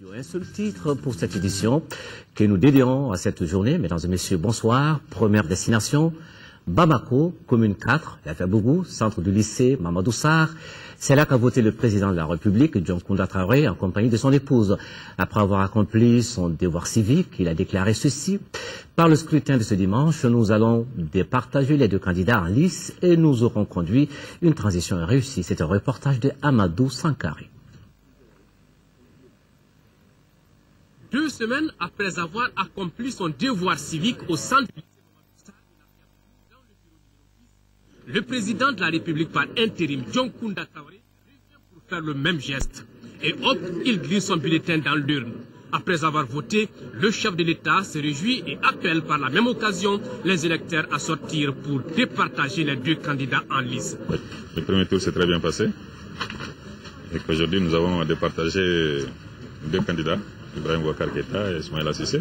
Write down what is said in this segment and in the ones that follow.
Un seul titre pour cette édition que nous dédions à cette journée. Mesdames et messieurs, bonsoir. Première destination, Bamako, commune 4, Yafyabougou, centre du lycée Mamadou Sarr. C'est là qu'a voté le président de la République, John Kounda Traoré, en compagnie de son épouse. Après avoir accompli son devoir civique, il a déclaré ceci. Par le scrutin de ce dimanche, nous allons départager les deux candidats en lice et nous aurons conduit une transition réussie. C'est un reportage de Amadou Sankari. 2 semaines après avoir accompli son devoir civique au centre du lycée, le président de la République par intérim, John Kounda Traoré, revient pour faire le même geste. Et hop, il glisse son bulletin dans l'urne. Après avoir voté, le chef de l'État se réjouit et appelle par la même occasion les électeurs à sortir pour départager les deux candidats en lice. Oui, le premier tour s'est très bien passé. Et qu'aujourd'hui, nous avons départagé deux candidats. Ibrahim Boubacar Keïta et Ismaïla Cissé.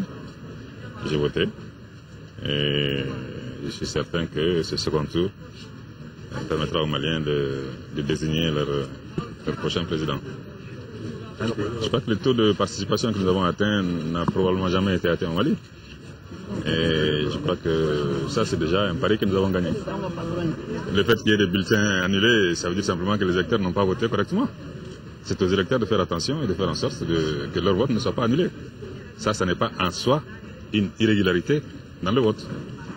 J'ai voté et je suis certain que ce second tour permettra aux Maliens de désigner leur prochain président. Je crois que le taux de participation que nous avons atteint n'a probablement jamais été atteint au Mali. Et je crois que ça, c'est déjà un pari que nous avons gagné. Le fait qu'il y ait des bulletins annulés, ça veut dire simplement que les électeurs n'ont pas voté correctement. C'est aux électeurs de faire attention et de faire en sorte que leur vote ne soit pas annulé. Ça n'est pas en soi une irrégularité dans le vote.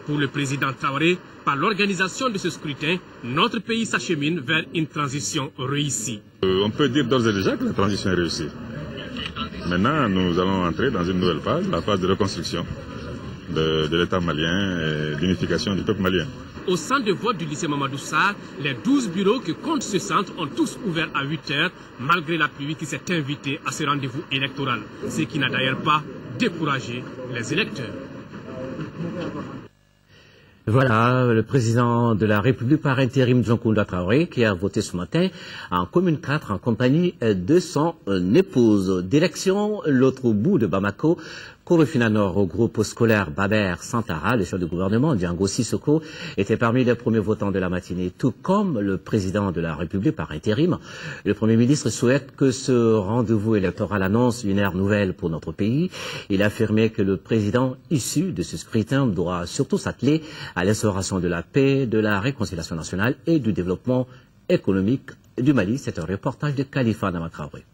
Pour le président Traoré, par l'organisation de ce scrutin, notre pays s'achemine vers une transition réussie. On peut dire d'ores et déjà que la transition est réussie. Maintenant, nous allons entrer dans une nouvelle phase, la phase de reconstruction de l'État malien et d'unification du peuple malien. Au centre de vote du lycée Mamadou Sarr, les 12 bureaux que compte ce centre ont tous ouvert à 8 heures, malgré la pluie qui s'est invitée à ce rendez-vous électoral, ce qui n'a d'ailleurs pas découragé les électeurs. Voilà, le président de la République par intérim, John Kounda Traoré, qui a voté ce matin en commune 4 en compagnie de son épouse. Direction l'autre bout de Bamako, Korofina Nord, au groupe scolaire Baber Santara, le chef du gouvernement, Django Sissoko, était parmi les premiers votants de la matinée, tout comme le président de la République par intérim. Le Premier ministre souhaite que ce rendez-vous électoral annonce une ère nouvelle pour notre pays. Il a affirmé que le président issu de ce scrutin doit surtout s'atteler à l'instauration de la paix, de la réconciliation nationale et du développement économique du Mali. C'est un reportage de Khalifa Namatraoré.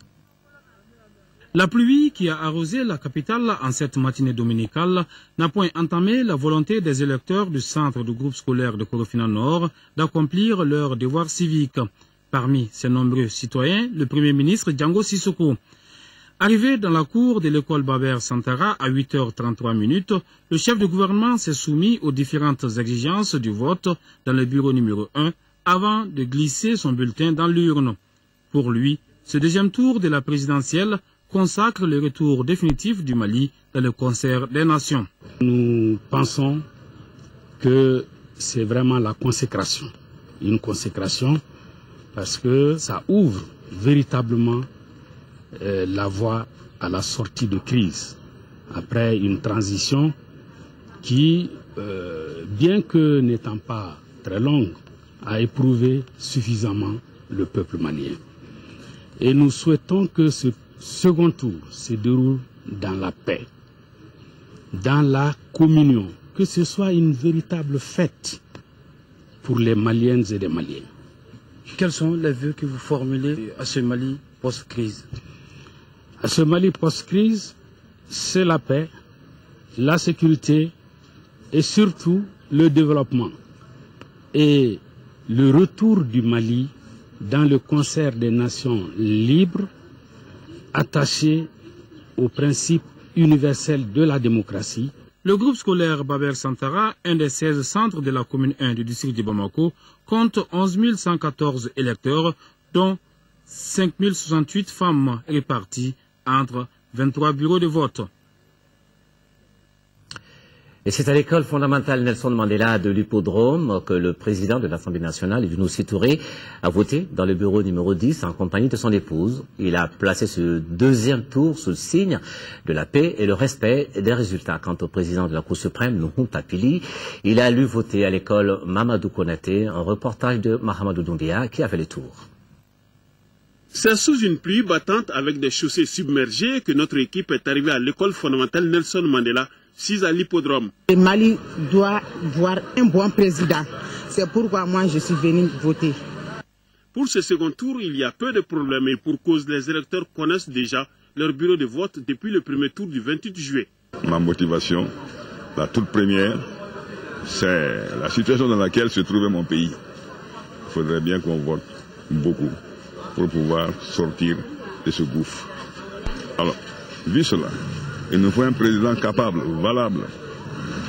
La pluie qui a arrosé la capitale en cette matinée dominicale n'a point entamé la volonté des électeurs du centre du groupe scolaire de Korofina Nord d'accomplir leur devoir civique. Parmi ces nombreux citoyens, le Premier ministre Django Sissoko. Arrivé dans la cour de l'école Baber Santara à 8h33, le chef de gouvernement s'est soumis aux différentes exigences du vote dans le bureau numéro 1 avant de glisser son bulletin dans l'urne. Pour lui, ce deuxième tour de la présidentielle consacre le retour définitif du Mali dans le concert des nations. Nous pensons que c'est vraiment la consécration. Une consécration parce que ça ouvre véritablement la voie à la sortie de crise. Après une transition qui, bien que n'étant pas très longue, a éprouvé suffisamment le peuple malien. Et nous souhaitons que ce second tour se déroule dans la paix, dans la communion, que ce soit une véritable fête pour les Maliennes et les Maliens. Quels sont les vœux que vous formulez à ce Mali post-crise? À ce Mali post-crise, c'est la paix, la sécurité et surtout le développement. Et le retour du Mali dans le concert des nations libres, attaché aux principes universels de la démocratie. Le groupe scolaire Baber Santara, un des 16 centres de la commune 1 du district de Bamako, compte 11 114 électeurs, dont 5 068 femmes réparties entre 23 bureaux de vote. Et c'est à l'école fondamentale Nelson Mandela de l'Hippodrome que le président de l'Assemblée nationale, Younousi Touré, a voté dans le bureau numéro 10 en compagnie de son épouse. Il a placé ce deuxième tour sous le signe de la paix et le respect des résultats. Quant au président de la Cour suprême, Nuhun Tapili, il a lui voté à l'école Mamadou Konaté, un reportage de Mahamadou Doumbia qui a fait le tour. C'est sous une pluie battante avec des chaussées submergées que notre équipe est arrivée à l'école fondamentale Nelson Mandela, 6 à l'hippodrome. Le Mali doit voir un bon président. C'est pourquoi moi je suis venu voter. Pour ce second tour, il y a peu de problèmes et pour cause, les électeurs connaissent déjà leur bureau de vote depuis le premier tour du 28 juillet. Ma motivation, la toute première, c'est la situation dans laquelle se trouvait mon pays. Il faudrait bien qu'on vote beaucoup pour pouvoir sortir de ce gouffre. Alors, vu cela, il nous faut un président capable, valable,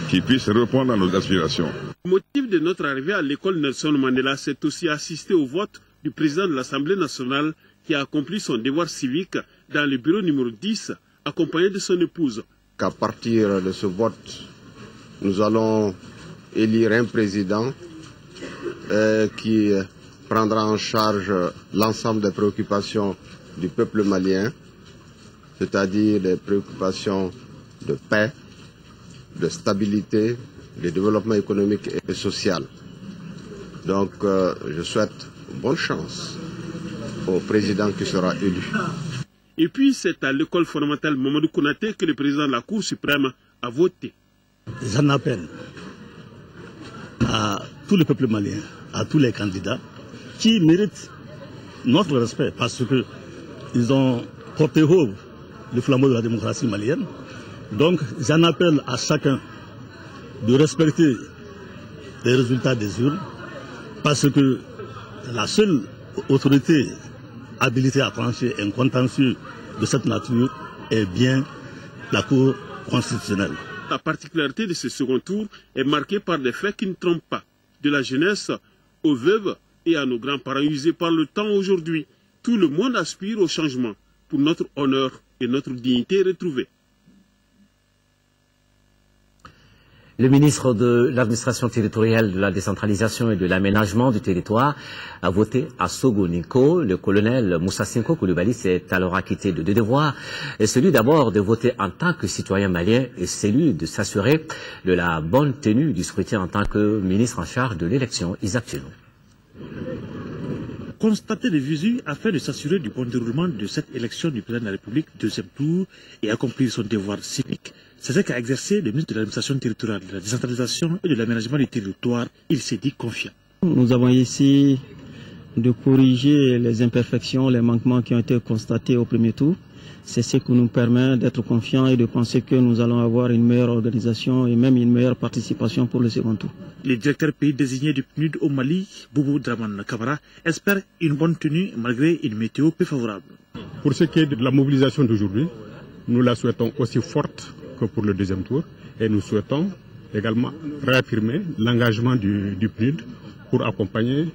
qui puisse répondre à nos aspirations. Le motif de notre arrivée à l'école Nelson Mandela, c'est aussi assister au vote du président de l'Assemblée nationale qui a accompli son devoir civique dans le bureau numéro 10, accompagné de son épouse. Qu'à partir de ce vote, nous allons élire un président qui prendra en charge l'ensemble des préoccupations du peuple malien, c'est-à-dire des préoccupations de paix, de stabilité, de développement économique et social. Donc je souhaite bonne chance au président qui sera élu. Et puis c'est à l'école fondamentale Mamadou Konaté que le président de la Cour suprême a voté. J'en appelle à tout le peuple malien, à tous les candidats qui méritent notre respect parce qu'ils ont porté haut le flambeau de la démocratie malienne. Donc j'en appelle à chacun de respecter les résultats des urnes parce que la seule autorité habilitée à trancher un contentieux de cette nature est bien la Cour constitutionnelle. La particularité de ce second tour est marquée par des faits qui ne trompent pas, de la jeunesse aux veuves et à nos grands-parents usés par le temps aujourd'hui. Tout le monde aspire au changement pour notre honneur et notre dignité retrouvée. Le ministre de l'administration territoriale, de la décentralisation et de l'aménagement du territoire a voté à Sogoninko. Le colonel Moussa Sinko Koulibaly s'est alors acquitté de deux devoirs. Et celui d'abord de voter en tant que citoyen malien et celui de s'assurer de la bonne tenue du scrutin en tant que ministre en charge de l'élection. Isaac Tchenou. Constater de visu afin de s'assurer du bon déroulement de cette élection du président de la République, deuxième tour, et accomplir son devoir civique. C'est ce qu'a exercé le ministre de l'administration territoriale, de la décentralisation et de l'aménagement du territoire. Il s'est dit confiant. Nous avons ici de corriger les imperfections, les manquements qui ont été constatés au premier tour. C'est ce qui nous permet d'être confiants et de penser que nous allons avoir une meilleure organisation et même une meilleure participation pour le second tour. Le directeur pays désigné du PNUD au Mali, Boubou Draman Kamara, espère une bonne tenue malgré une météo peu favorable. Pour ce qui est de la mobilisation d'aujourd'hui, nous la souhaitons aussi forte que pour le deuxième tour et nous souhaitons également réaffirmer l'engagement du PNUD pour accompagner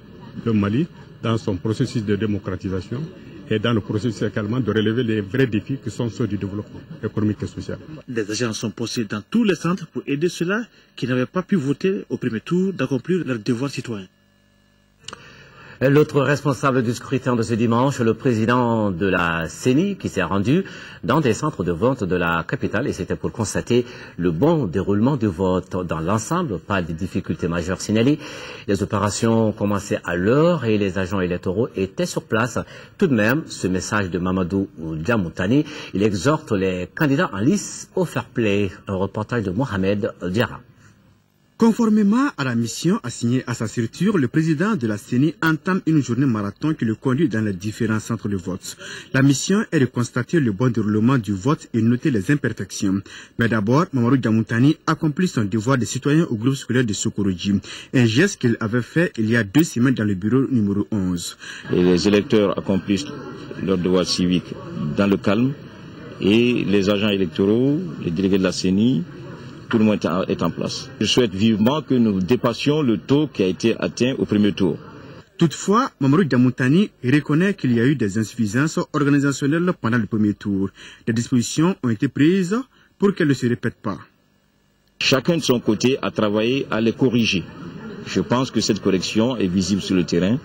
le Mali dans son processus de démocratisation et dans le processus également de relever les vrais défis qui sont ceux du développement économique et social. Des agents sont postés dans tous les centres pour aider ceux-là qui n'avaient pas pu voter au premier tour d'accomplir leur devoir citoyen. L'autre responsable du scrutin de ce dimanche, le président de la CENI, qui s'est rendu dans des centres de vote de la capitale, et c'était pour constater le bon déroulement du vote dans l'ensemble, pas de difficultés majeures signalées. Les opérations commençaient à l'heure et les agents électoraux étaient sur place. Tout de même, ce message de Mamadou Diamoutani, il exhorte les candidats en lice au fair play. Un reportage de Mohamed Diarra. Conformément à la mission assignée à sa structure, le président de la CENI entame une journée marathon qui le conduit dans les différents centres de vote. La mission est de constater le bon déroulement du vote et noter les imperfections. Mais d'abord, Mamadou Diamoutani accomplit son devoir de citoyen au groupe scolaire de Sokorodji, un geste qu'il avait fait il y a 2 semaines dans le bureau numéro 11. Et les électeurs accomplissent leur devoir civique dans le calme et les agents électoraux, les délégués de la CENI, tout le monde est en place. Je souhaite vivement que nous dépassions le taux qui a été atteint au premier tour. Toutefois, Mamadou Diamoutani reconnaît qu'il y a eu des insuffisances organisationnelles pendant le premier tour. Des dispositions ont été prises pour qu'elles ne se répètent pas. Chacun de son côté a travaillé à les corriger. Je pense que cette correction est visible sur le terrain.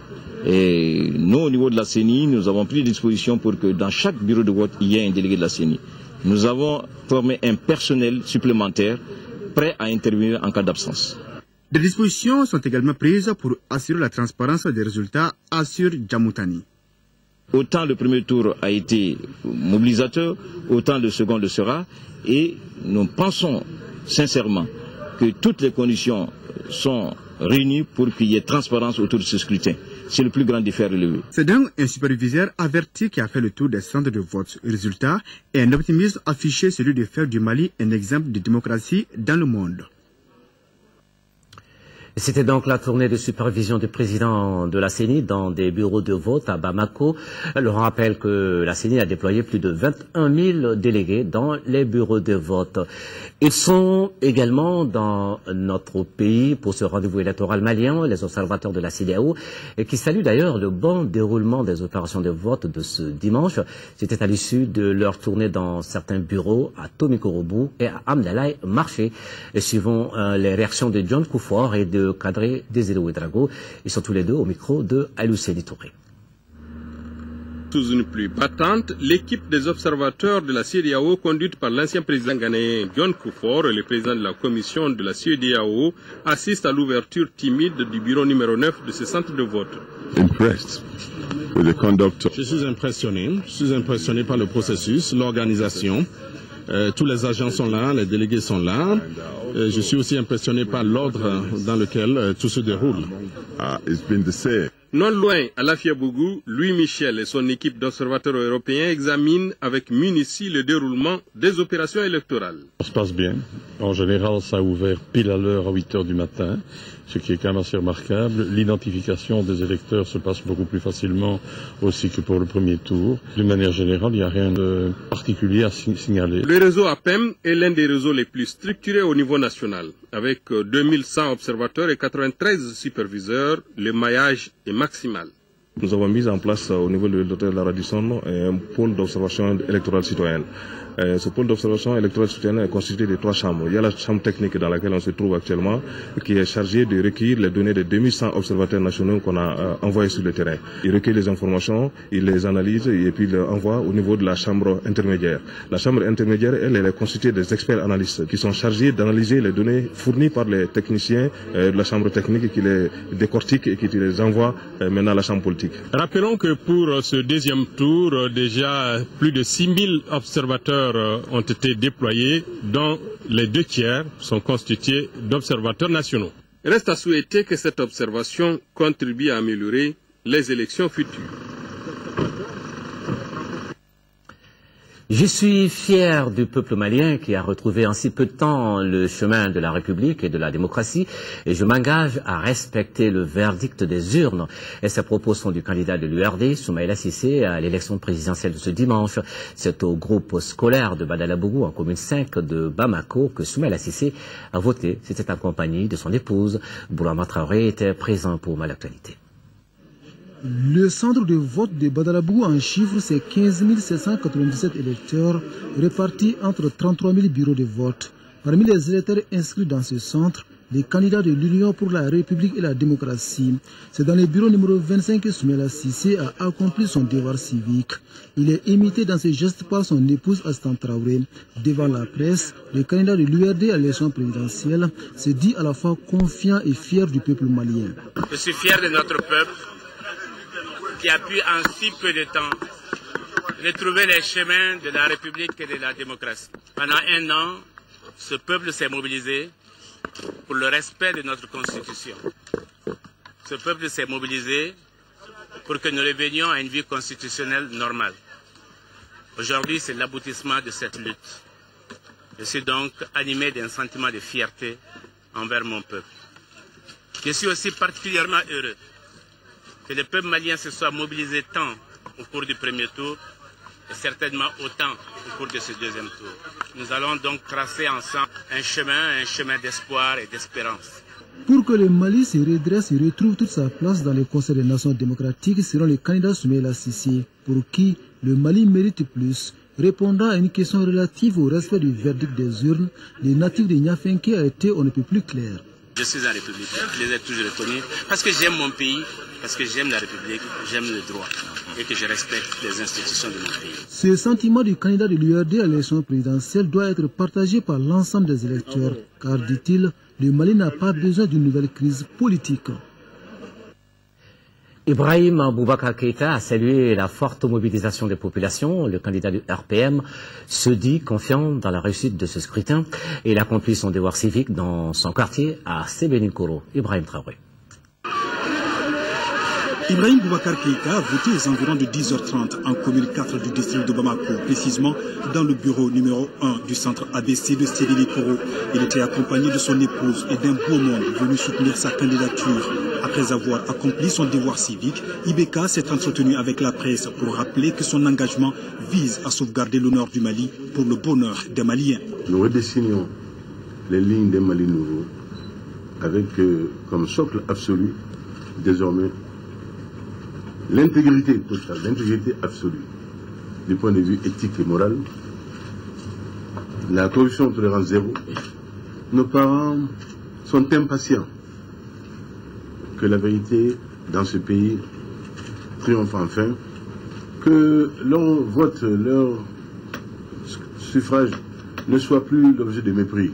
Et nous, au niveau de la CENI, nous avons pris des dispositions pour que dans chaque bureau de vote, il y ait un délégué de la CENI. Nous avons formé un personnel supplémentaire prêt à intervenir en cas d'absence. Des dispositions sont également prises pour assurer la transparence des résultats, assure Diamoutani. Autant le premier tour a été mobilisateur, autant le second le sera. Et nous pensons sincèrement que toutes les conditions sont réunies pour qu'il y ait transparence autour de ce scrutin. C'est le plus grand défi à relever. C'est donc un superviseur averti qui a fait le tour des centres de vote. Résultat, un optimisme affiché, celui de faire du Mali un exemple de démocratie dans le monde. C'était donc la tournée de supervision du président de la CENI dans des bureaux de vote à Bamako. Je rappelle que la CENI a déployé plus de 21 000 délégués dans les bureaux de vote. Ils sont également dans notre pays pour ce rendez-vous électoral malien, les observateurs de la CEDEAO, et qui saluent d'ailleurs le bon déroulement des opérations de vote de ce dimanche. C'était à l'issue de leur tournée dans certains bureaux à Tomikorobu et à Amdalaï Marché. Et suivant les réactions de John Kufuor et de Kadri Désiré Ouedraogo, ils sont tous les deux au micro de Alousseni Touré. Sous une pluie battante, l'équipe des observateurs de la CEDEAO, conduite par l'ancien président ghanéen John Kufuor et le président de la commission de la CEDEAO, assiste à l'ouverture timide du bureau numéro 9 de ce centre de vote. Je suis impressionné par le processus, l'organisation. Tous les agents sont là, les délégués sont là. Je suis aussi impressionné par l'ordre dans lequel tout se déroule. Non loin, à Lafiabougou, Louis Michel et son équipe d'observateurs européens examinent avec minutie le déroulement des opérations électorales. Ça se passe bien. En général, ça a ouvert pile à l'heure à 8 h du matin, ce qui est quand même assez remarquable. L'identification des électeurs se passe beaucoup plus facilement aussi que pour le premier tour. D'une manière générale, il n'y a rien de particulier à signaler. Le réseau APEM est l'un des réseaux les plus structurés au niveau national. Avec 2100 observateurs et 93 superviseurs, le maillage est maximal. Nous avons mis en place au niveau de l'hôtel de la Radisson un pôle d'observation électorale citoyenne. Ce pôle d'observation électorale citoyenne est constitué de 3 chambres. Il y a la chambre technique dans laquelle on se trouve actuellement, qui est chargée de recueillir les données des 2100 observateurs nationaux qu'on a envoyés sur le terrain. Ils recueillent les informations, ils les analysent et puis les envoient au niveau de la chambre intermédiaire. La chambre intermédiaire, elle est constituée des experts analystes qui sont chargés d'analyser les données fournies par les techniciens de la chambre technique qui les décortiquent et qui les envoient maintenant à la chambre politique. Rappelons que pour ce deuxième tour, déjà plus de 6000 observateurs ont été déployés, dont les 2 tiers sont constitués d'observateurs nationaux. Reste à souhaiter que cette observation contribue à améliorer les élections futures. Je suis fier du peuple malien qui a retrouvé en si peu de temps le chemin de la République et de la démocratie et je m'engage à respecter le verdict des urnes. Et ces propos sont du candidat de l'URD, Soumaïla Cissé, à l'élection présidentielle de ce dimanche. C'est au groupe scolaire de Badalabougou, en commune 5 de Bamako, que Soumaïla Cissé a voté. C'était en compagnie de son épouse. Boulama Traoré était présent pour Malactualité. Le centre de vote de Badalabougou en chiffres, c'est 15 797 électeurs répartis entre 33 000 bureaux de vote. Parmi les électeurs inscrits dans ce centre, les candidats de l'Union pour la République et la démocratie. C'est dans le bureau numéro 25 que Soumaïla Cissé a accompli son devoir civique. Il est imité dans ses gestes par son épouse Astan Traoré. Devant la presse, le candidat de l'URD à l'élection présidentielle se dit à la fois confiant et fier du peuple malien. Je suis fier de notre peuple qui a pu en si peu de temps retrouver les chemins de la République et de la démocratie. Pendant 1 an, ce peuple s'est mobilisé pour le respect de notre Constitution. Ce peuple s'est mobilisé pour que nous revenions à une vie constitutionnelle normale. Aujourd'hui, c'est l'aboutissement de cette lutte. Je suis donc animé d'un sentiment de fierté envers mon peuple. Je suis aussi particulièrement heureux que le peuple malien se soit mobilisé tant au cours du premier tour et certainement autant au cours de ce deuxième tour. Nous allons donc tracer ensemble un chemin d'espoir et d'espérance. Pour que le Mali se redresse et retrouve toute sa place dans le Conseil des Nations démocratiques, selon le candidat Soumaïla Cissé, pour qui le Mali mérite plus. Répondant à une question relative au respect du verdict des urnes, le natif de Niafenke a été on ne peut plus clair. Je suis un républicain, je les ai toujours reconnus, parce que j'aime mon pays, parce que j'aime la République, j'aime le droit et que je respecte les institutions de mon pays. Ce sentiment du candidat de l'URD à l'élection présidentielle doit être partagé par l'ensemble des électeurs, car, dit-il, le Mali n'a pas besoin d'une nouvelle crise politique. Ibrahim Boubacar Keïta a salué la forte mobilisation des populations. Le candidat du RPM se dit confiant dans la réussite de ce scrutin et il accomplit son devoir civique dans son quartier à Sébénikoro. Ibrahim Traoré. Ibrahim Boubacar Keïta a voté aux environs de 10h30 en commune 4 du district de Bamako, précisément dans le bureau numéro 1 du centre ABC de Sébénikoro. Il était accompagné de son épouse et d'un beau monde venu soutenir sa candidature. Après avoir accompli son devoir civique, Ibeka s'est entretenu avec la presse pour rappeler que son engagement vise à sauvegarder l'honneur du Mali pour le bonheur des Maliens. Nous redessinons les lignes des Mali nouveaux avec comme socle absolu désormais l'intégrité totale, l'intégrité absolue du point de vue éthique et moral, la corruption tolérance zéro. Nos parents sont impatients que la vérité dans ce pays triomphe enfin, que leur vote, leur suffrage ne soit plus l'objet de mépris.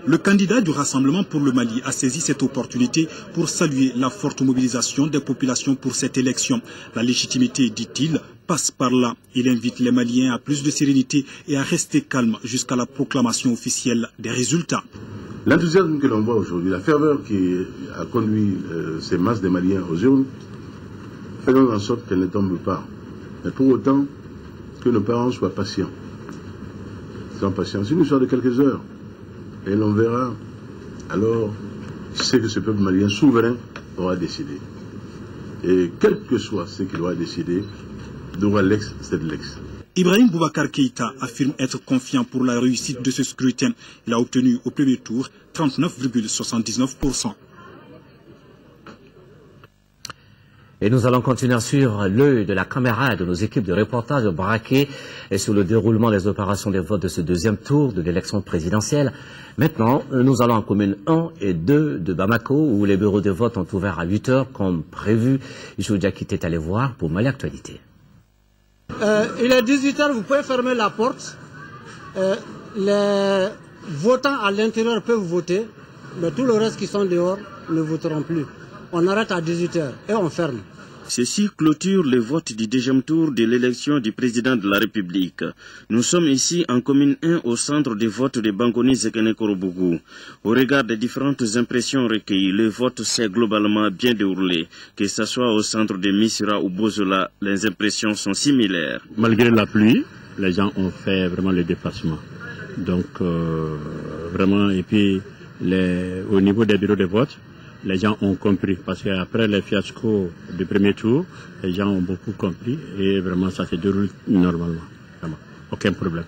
Le candidat du Rassemblement pour le Mali a saisi cette opportunité pour saluer la forte mobilisation des populations pour cette élection. La légitimité, dit-il, passe par là. Il invite les Maliens à plus de sérénité et à rester calmes jusqu'à la proclamation officielle des résultats. L'enthousiasme que l'on voit aujourd'hui, la ferveur qui a conduit ces masses de Maliens aux urnes, faisons en sorte qu'elles ne tombent pas. Mais pour autant, que nos parents soient patients. Soient patients. C'est une histoire de quelques heures. Et l'on verra alors ce que ce peuple malien souverain aura décidé. Et quel que soit ce qu'il aura décidé, droit l'ex, c'est l'ex. Ibrahim Boubacar Keïta affirme être confiant pour la réussite de ce scrutin. Il a obtenu au premier tour 39,79%. Et nous allons continuer sur l'œil de la caméra de nos équipes de reportage braquées et sur le déroulement des opérations de vote de ce deuxième tour de l'élection présidentielle. Maintenant, nous allons en commune 1 et 2 de Bamako où les bureaux de vote ont ouvert à 8 heures comme prévu. Joudia Kité est allé voir pour Mali Actualité. Il est 18 heures, vous pouvez fermer la porte. Les votants à l'intérieur peuvent voter, mais tous les restes qui sont dehors ne voteront plus. On arrête à 18 heures et on ferme. Ceci clôture le vote du deuxième tour de l'élection du président de la République. Nous sommes ici en commune 1 au centre de vote de Bangoni-Zekene-Korobougou. Au regard des différentes impressions recueillies, le vote s'est globalement bien déroulé. Que ce soit au centre de Missira ou Bozola, les impressions sont similaires. Malgré la pluie, les gens ont fait vraiment le déplacement. Donc vraiment, et puis au niveau des bureaux de vote, les gens ont compris, parce qu'après les fiascos du premier tour, les gens ont beaucoup compris et vraiment ça se déroule normalement. Vraiment. Aucun problème.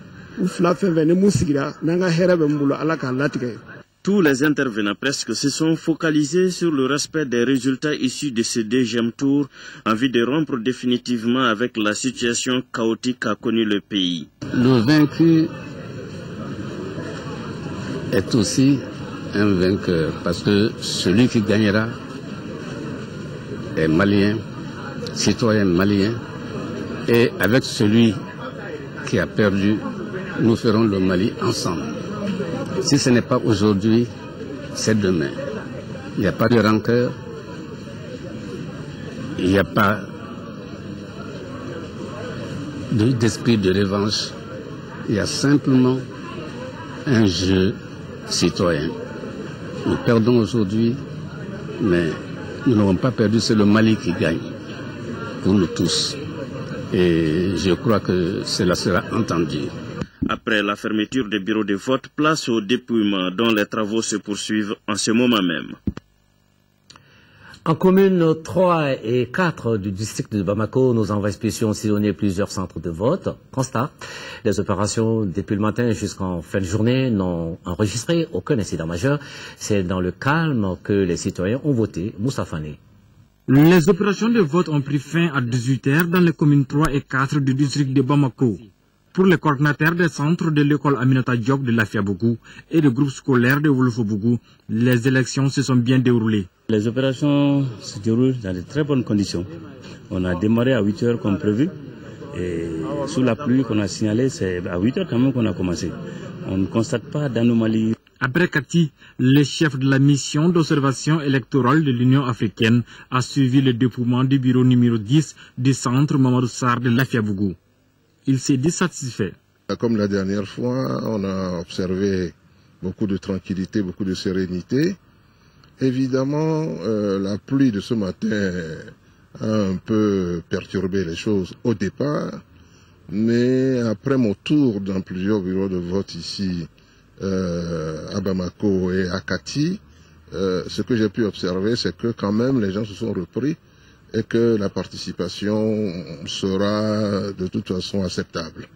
Tous les intervenants presque se sont focalisés sur le respect des résultats issus de ce deuxième tour en vue de rompre définitivement avec la situation chaotique qu'a connue le pays. Le vaincu est aussi un vainqueur, parce que celui qui gagnera est malien, citoyen malien, et avec celui qui a perdu, nous ferons le Mali ensemble. Si ce n'est pas aujourd'hui, c'est demain. Il n'y a pas de rancœur, il n'y a pas d'esprit de revanche, il y a simplement un jeu citoyen. Nous perdons aujourd'hui, mais nous n'avons pas perdu, c'est le Mali qui gagne, pour nous tous. Et je crois que cela sera entendu. Après la fermeture des bureaux de vote, place au dépouillement dont les travaux se poursuivent en ce moment même. En commune 3 et 4 du district de Bamako, nos envois spéciaux ont sillonné plusieurs centres de vote. Constat, les opérations depuis le matin jusqu'en fin de journée n'ont enregistré aucun incident majeur. C'est dans le calme que les citoyens ont voté. Moussa Fane. Les opérations de vote ont pris fin à 18h dans les communes 3 et 4 du district de Bamako. Pour les coordinateurs des centres de l'école Aminata Diop de Lafiabougou et du groupe scolaire de Wolfobougou, les élections se sont bien déroulées. Les opérations se déroulent dans de très bonnes conditions. On a démarré à 8 heures comme prévu. Et sous la pluie qu'on a signalée, c'est à 8 heures quand même qu'on a commencé. On ne constate pas d'anomalie. Après Kati, le chef de la mission d'observation électorale de l'Union africaine a suivi le déploiement du bureau numéro 10 du centre Mamadou Sarr de Lafiabougou. Il s'est dit satisfait. Comme la dernière fois, on a observé beaucoup de tranquillité, beaucoup de sérénité. Évidemment, la pluie de ce matin a un peu perturbé les choses au départ, mais après mon tour dans plusieurs bureaux de vote ici, à Bamako et à Kati, ce que j'ai pu observer, c'est que quand même les gens se sont repris et que la participation sera de toute façon acceptable.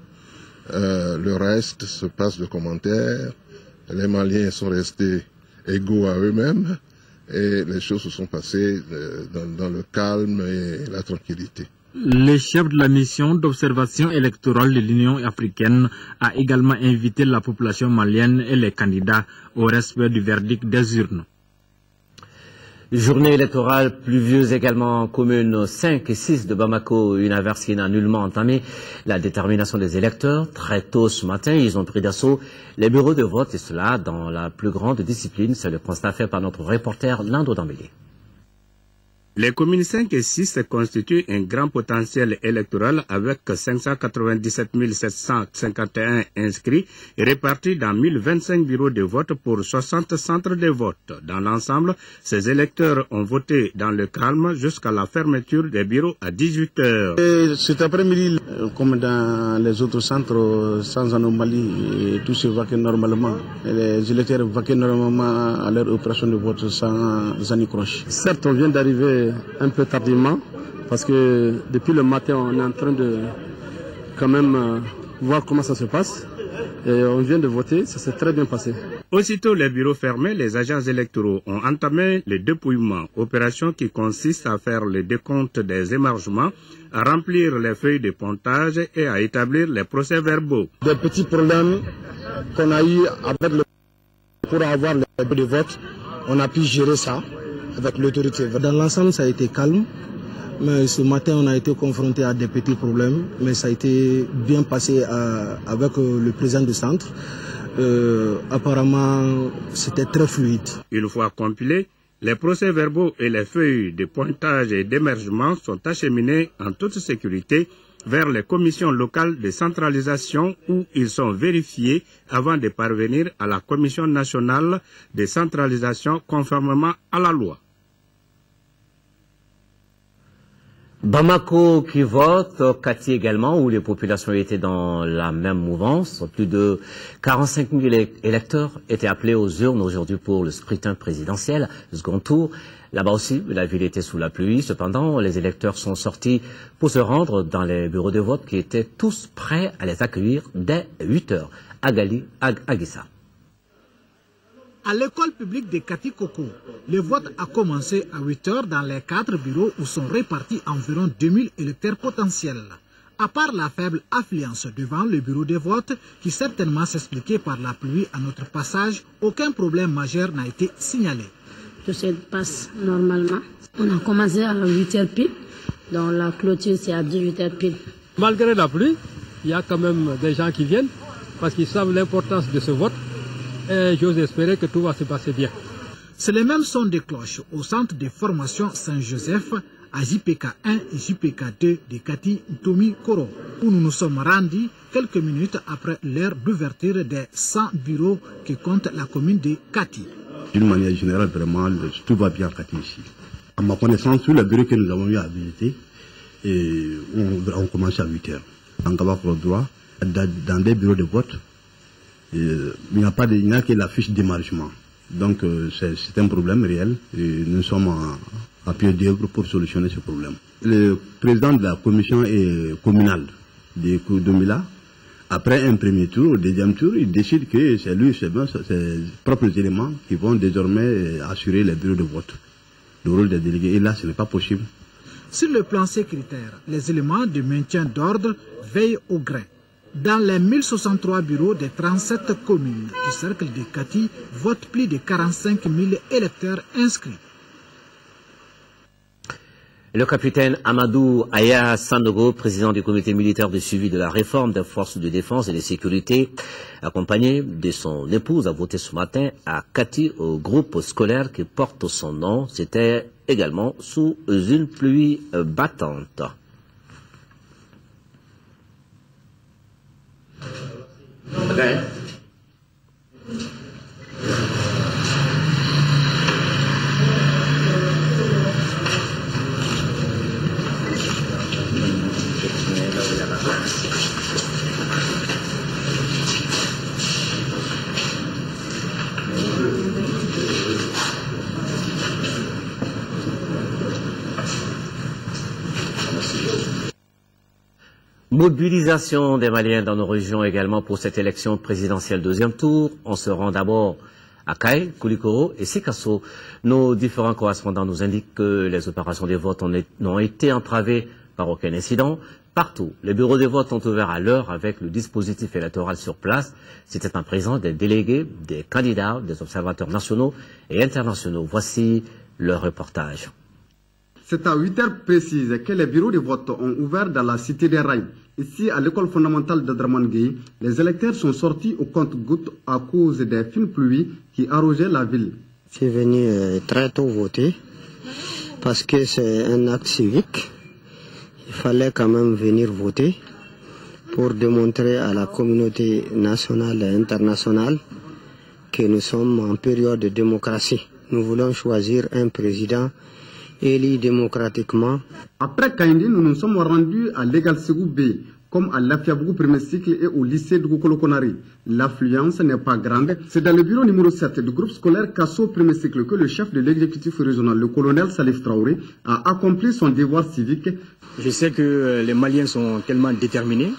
Le reste se passe de commentaires, les Maliens sont restés égaux à eux-mêmes et les choses se sont passées dans le calme et la tranquillité. Le chef de la mission d'observation électorale de l'Union africaine a également invité la population malienne et les candidats au respect du verdict des urnes. Journée électorale pluvieuse également en communes 5 et 6 de Bamako, une averse qui n'a nullement entamé la détermination des électeurs. Très tôt ce matin, ils ont pris d'assaut les bureaux de vote et cela dans la plus grande discipline. C'est le constat fait par notre reporter Nando Dambélé. Les communes 5 et 6 constituent un grand potentiel électoral avec 597 751 inscrits répartis dans 1025 bureaux de vote pour 60 centres de vote. Dans l'ensemble, ces électeurs ont voté dans le calme jusqu'à la fermeture des bureaux à 18 h. Cet après-midi, comme dans les autres centres, sans anomalie, tout se vaquait normalement. Les électeurs vaquaient normalement à leur opération de vote sans anicroche. Certes, on vient d'arriver un peu tardivement parce que depuis le matin on est en train de quand même voir comment ça se passe et on vient de voter, ça s'est très bien passé. Aussitôt les bureaux fermés, les agents électoraux ont entamé le dépouillement, opération qui consiste à faire le décompte des émargements, à remplir les feuilles de pontage et à établir les procès-verbaux. Des petits problèmes qu'on a eu avec pour avoir les bureaux de vote, on a pu gérer ça avec l'autorité. Dans l'ensemble, ça a été calme, mais ce matin, on a été confronté à des petits problèmes, mais ça a été bien passé avec le président du centre. Apparemment, c'était très fluide. Une fois compilés, les procès-verbaux et les feuilles de pointage et d'émergement sont acheminés en toute sécurité vers les commissions locales de centralisation où ils sont vérifiés avant de parvenir à la commission nationale de centralisation conformément à la loi. Bamako qui vote, Kati également, où les populations étaient dans la même mouvance. Plus de 45 000 électeurs étaient appelés aux urnes aujourd'hui pour le scrutin présidentiel, le second tour. Là-bas aussi, la ville était sous la pluie. Cependant, les électeurs sont sortis pour se rendre dans les bureaux de vote qui étaient tous prêts à les accueillir dès 8 h. Agali Aguissa. À l'école publique de Kati Koko, le vote a commencé à 8 h dans les 4 bureaux où sont répartis environ 2000 électeurs potentiels. À part la faible affluence devant le bureau de vote, qui certainement s'expliquait par la pluie à notre passage, aucun problème majeur n'a été signalé. Tout se passe normalement. On a commencé à 8 h pile, donc la clôture c'est à 18 h pile. Malgré la pluie, il y a quand même des gens qui viennent parce qu'ils savent l'importance de ce vote. Et j'ose espérer que tout va se passer bien. C'est le même son de cloche au centre de formation Saint-Joseph, à JPK 1 et JPK 2 de Kati Tomi Koro, où nous nous sommes rendus quelques minutes après l'heure d'ouverture des 100 bureaux que compte la commune de Kati. D'une manière générale, vraiment, tout va bien à Kati ici. À ma connaissance, tous les bureaux que nous avons eu à visiter, on commence à 8 h. En Kabako droit, dans des bureaux de vote, il n'y a que la fiche d'émargement. Donc c'est un problème réel et nous sommes à pied d'œuvre pour solutionner ce problème. Le président de la commission communale de Domila, après un premier tour, au deuxième tour, il décide que c'est lui, ses propres éléments qui vont désormais assurer les bureaux de vote, le rôle des délégués. Et là, ce n'est pas possible. Sur le plan sécuritaire, les éléments de maintien d'ordre veillent au grain. Dans les 1063 bureaux des 37 communes du cercle de Kati, votent plus de 45 000 électeurs inscrits. Le capitaine Amadou Aya Sandogo, président du comité militaire de suivi de la réforme des forces de défense et de sécurité, accompagné de son épouse, a voté ce matin à Kati au groupe scolaire qui porte son nom. C'était également sous une pluie battante. Mobilisation des Maliens dans nos régions également pour cette élection présidentielle deuxième tour. On se rend d'abord à Kay, Koulikoro et Sikasso. Nos différents correspondants nous indiquent que les opérations de vote n'ont été entravées par aucun incident. Partout, les bureaux de vote sont ouverts à l'heure avec le dispositif électoral sur place. C'était en présence des délégués, des candidats, des observateurs nationaux et internationaux. Voici leur reportage. C'est à 8 heures précises que les bureaux de vote ont ouvert dans la cité des Rails. Ici, à l'école fondamentale de Dramangui, les électeurs sont sortis au compte-gouttes à cause des fines pluies qui arrosaient la ville. Je suis venu très tôt voter parce que c'est un acte civique. Il fallait quand même venir voter pour démontrer à la communauté nationale et internationale que nous sommes en période de démocratie. Nous voulons choisir un président élu démocratiquement. Après Kaindi, nous nous sommes rendus à l'Égal Ségou B, comme à l'Afiabougou premier cycle et au lycée de Gokolokonari. L'affluence n'est pas grande. C'est dans le bureau numéro 7 du groupe scolaire Kasso premier cycle que le chef de l'exécutif régional, le colonel Salif Traoré, a accompli son devoir civique. Je sais que les Maliens sont tellement déterminés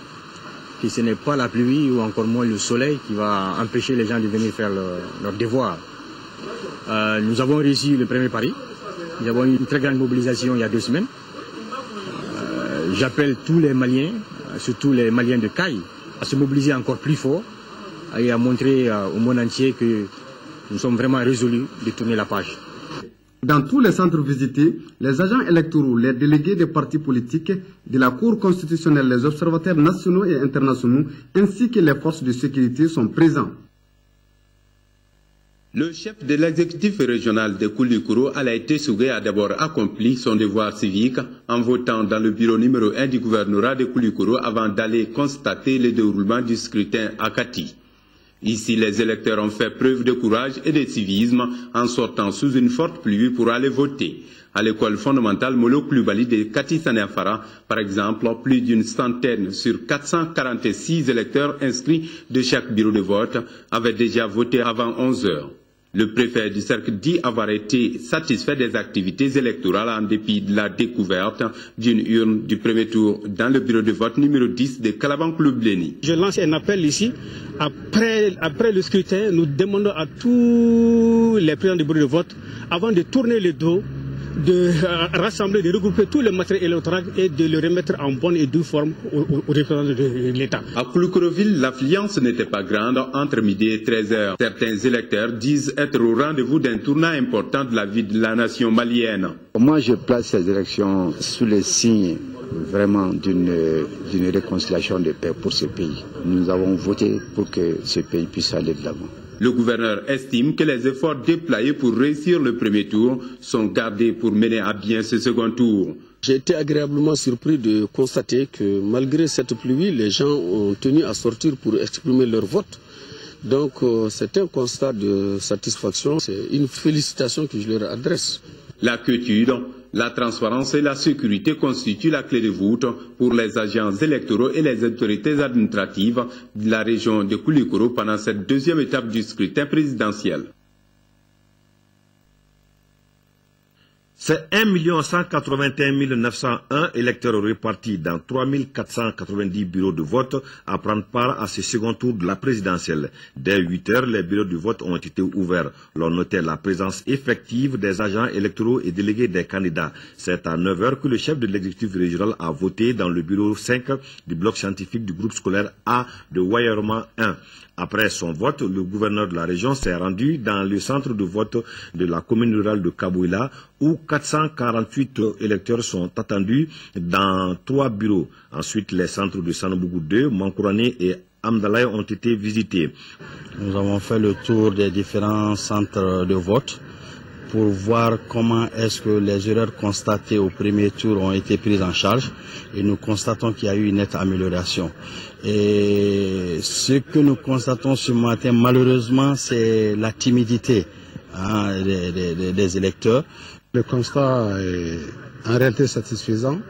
que ce n'est pas la pluie ou encore moins le soleil qui va empêcher les gens de venir faire leur devoir. Nous avons réussi le premier pari. Nous avons eu une très grande mobilisation il y a 2 semaines. J'appelle tous les Maliens, surtout les Maliens de Kay, à se mobiliser encore plus fort et à montrer au monde entier que nous sommes vraiment résolus de tourner la page. Dans tous les centres visités, les agents électoraux, les délégués des partis politiques, de la Cour constitutionnelle, les observateurs nationaux et internationaux, ainsi que les forces de sécurité sont présents. Le chef de l'exécutif régional de Koulikoro, Alaï Tessougé, a d'abord accompli son devoir civique en votant dans le bureau numéro 1 du gouvernorat de Koulikoro avant d'aller constater le déroulement du scrutin à Kati. Ici, les électeurs ont fait preuve de courage et de civisme en sortant sous une forte pluie pour aller voter. À l'école fondamentale Molo Klubali de Kati Sanefara, par exemple, plus d'une centaine sur 446 électeurs inscrits de chaque bureau de vote avaient déjà voté avant 11 heures. Le préfet du cercle dit avoir été satisfait des activités électorales en dépit de la découverte d'une urne du premier tour dans le bureau de vote numéro 10 de Kalaban-Klubleni. Je lance un appel ici. Après le scrutin, nous demandons à tous les présidents du bureau de vote, avant de tourner le dos, de rassembler, de regrouper tous les matériels électoraux et de le remettre en bonne et due forme aux représentants de l'État. À Koulikoro-Ville, l'affluence n'était pas grande entre midi et 13h. Certains électeurs disent être au rendez-vous d'un tournant important de la vie de la nation malienne. Moi, je place ces élections sous les signes vraiment d'une réconciliation de paix pour ce pays. Nous avons voté pour que ce pays puisse aller de l'avant. Le gouverneur estime que les efforts déployés pour réussir le premier tour sont gardés pour mener à bien ce second tour. J'ai été agréablement surpris de constater que malgré cette pluie, les gens ont tenu à sortir pour exprimer leur vote. Donc c'est un constat de satisfaction, c'est une félicitation que je leur adresse. La quiétude, la transparence et la sécurité constituent la clé de voûte pour les agents électoraux et les autorités administratives de la région de Koulikoro pendant cette deuxième étape du scrutin présidentiel. C'est 1 181 901 électeurs répartis dans 3 490 bureaux de vote à prendre part à ce second tour de la présidentielle. Dès 8 heures, les bureaux de vote ont été ouverts. L'on notait la présence effective des agents électoraux et délégués des candidats. C'est à 9 heures que le chef de l'exécutif régional a voté dans le bureau 5 du bloc scientifique du groupe scolaire A de Wayerma 1. Après son vote, le gouverneur de la région s'est rendu dans le centre de vote de la commune rurale de Kabouila où 448 électeurs sont attendus dans 3 bureaux. Ensuite, les centres de Sanobougou 2, Mankourani et Amdalaï ont été visités. Nous avons fait le tour des différents centres de vote pour voir comment est-ce que les erreurs constatées au premier tour ont été prises en charge et nous constatons qu'il y a eu une nette amélioration. Et ce que nous constatons ce matin, malheureusement, c'est la timidité des électeurs. Le constat est en réalité satisfaisant,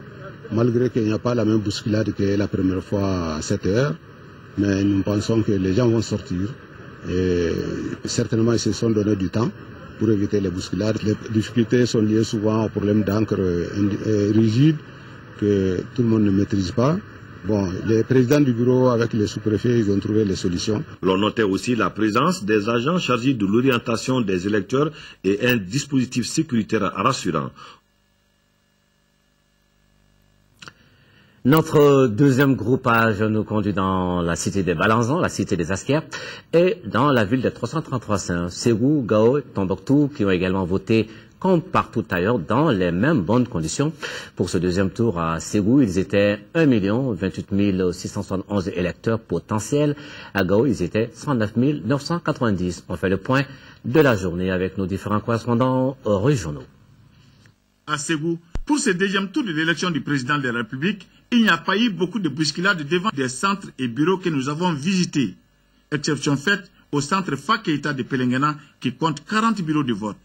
malgré qu'il n'y a pas la même bousculade que la première fois à 7 heures. Mais nous pensons que les gens vont sortir et certainement ils se sont donné du temps pour éviter les bousculades. Les difficultés sont liées souvent au problème d'encre rigide que tout le monde ne maîtrise pas. Bon, les présidents du bureau avec les sous-préfets, ils ont trouvé les solutions. L'on notait aussi la présence des agents chargés de l'orientation des électeurs et un dispositif sécuritaire rassurant. Notre deuxième groupage nous conduit dans la cité des Balanzans, la cité des Askers, et dans la ville des 333 Saints, Ségou, Gao, Tombouctou, qui ont également voté comme partout ailleurs dans les mêmes bonnes conditions. Pour ce deuxième tour à Ségou, ils étaient 1 028 671 électeurs potentiels. À Gao, ils étaient 109 990. On fait le point de la journée avec nos différents correspondants régionaux. À Ségou, pour ce deuxième tour de l'élection du président de la République, il n'y a pas eu beaucoup de bousculades devant des centres et bureaux que nous avons visités. Exception faite au centre Fakeita de Pelengana qui compte 40 bureaux de vote.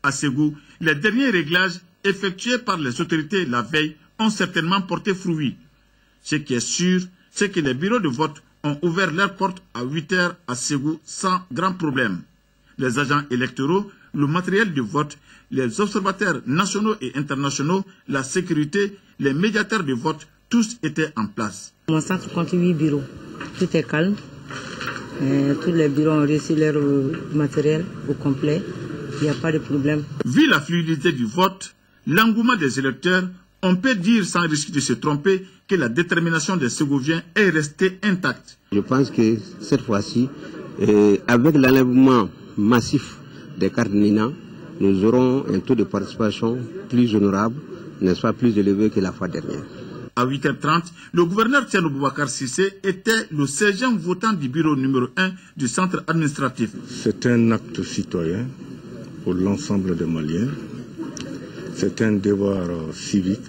À Ségou, les derniers réglages effectués par les autorités la veille ont certainement porté fruit. Ce qui est sûr, c'est que les bureaux de vote ont ouvert leurs portes à 8 heures à Ségou sans grand problème. Les agents électoraux, le matériel de vote, les observateurs nationaux et internationaux, la sécurité, les médiateurs de vote, tous étaient en place. Mon centre compte 8 bureaux. Tout est calme. Tous les bureaux ont reçu leur matériel au complet. Il n'y a pas de problème. Vu la fluidité du vote, l'engouement des électeurs, on peut dire sans risque de se tromper que la détermination des Ségouviens est restée intacte. Je pense que cette fois-ci, avec l'enlèvement massif des cartes Nina, nous aurons un taux de participation plus honorable, n'est-ce pas, plus élevé que la fois dernière. À 8h30, le gouverneur Tiano Boubacar Sissé était le 16e votant du bureau numéro 1 du centre administratif. C'est un acte citoyen pour l'ensemble des Maliens. C'est un devoir civique,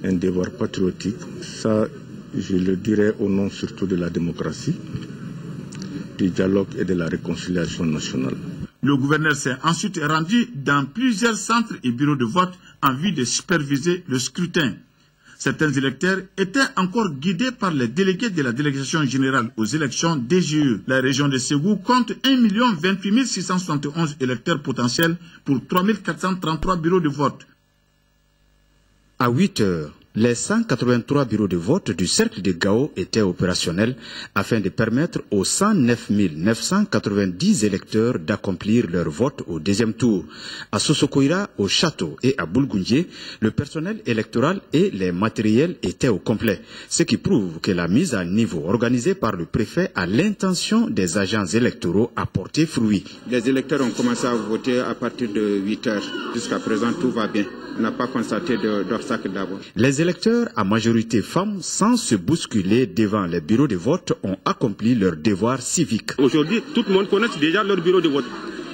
un devoir patriotique. Ça, je le dirais au nom surtout de la démocratie, du dialogue et de la réconciliation nationale. Le gouverneur s'est ensuite rendu dans plusieurs centres et bureaux de vote en vue de superviser le scrutin. Certains électeurs étaient encore guidés par les délégués de la délégation générale aux élections DGE. La région de Ségou compte 1 028 671 électeurs potentiels pour 3 433 bureaux de vote. À 8 heures, les 183 bureaux de vote du cercle de Gao étaient opérationnels afin de permettre aux 109 990 électeurs d'accomplir leur vote au deuxième tour. À Sosokoira, au château et à Boulgoundié, le personnel électoral et les matériels étaient au complet, ce qui prouve que la mise à niveau organisée par le préfet à l'intention des agents électoraux a porté fruit. Les électeurs ont commencé à voter à partir de 8 heures. Jusqu'à présent, tout va bien. On n'a pas constaté d'obstacle d'abord. Les électeurs, à majorité femmes, sans se bousculer devant les bureaux de vote, ont accompli leur devoir civique. Aujourd'hui, tout le monde connaît déjà leur bureau de vote.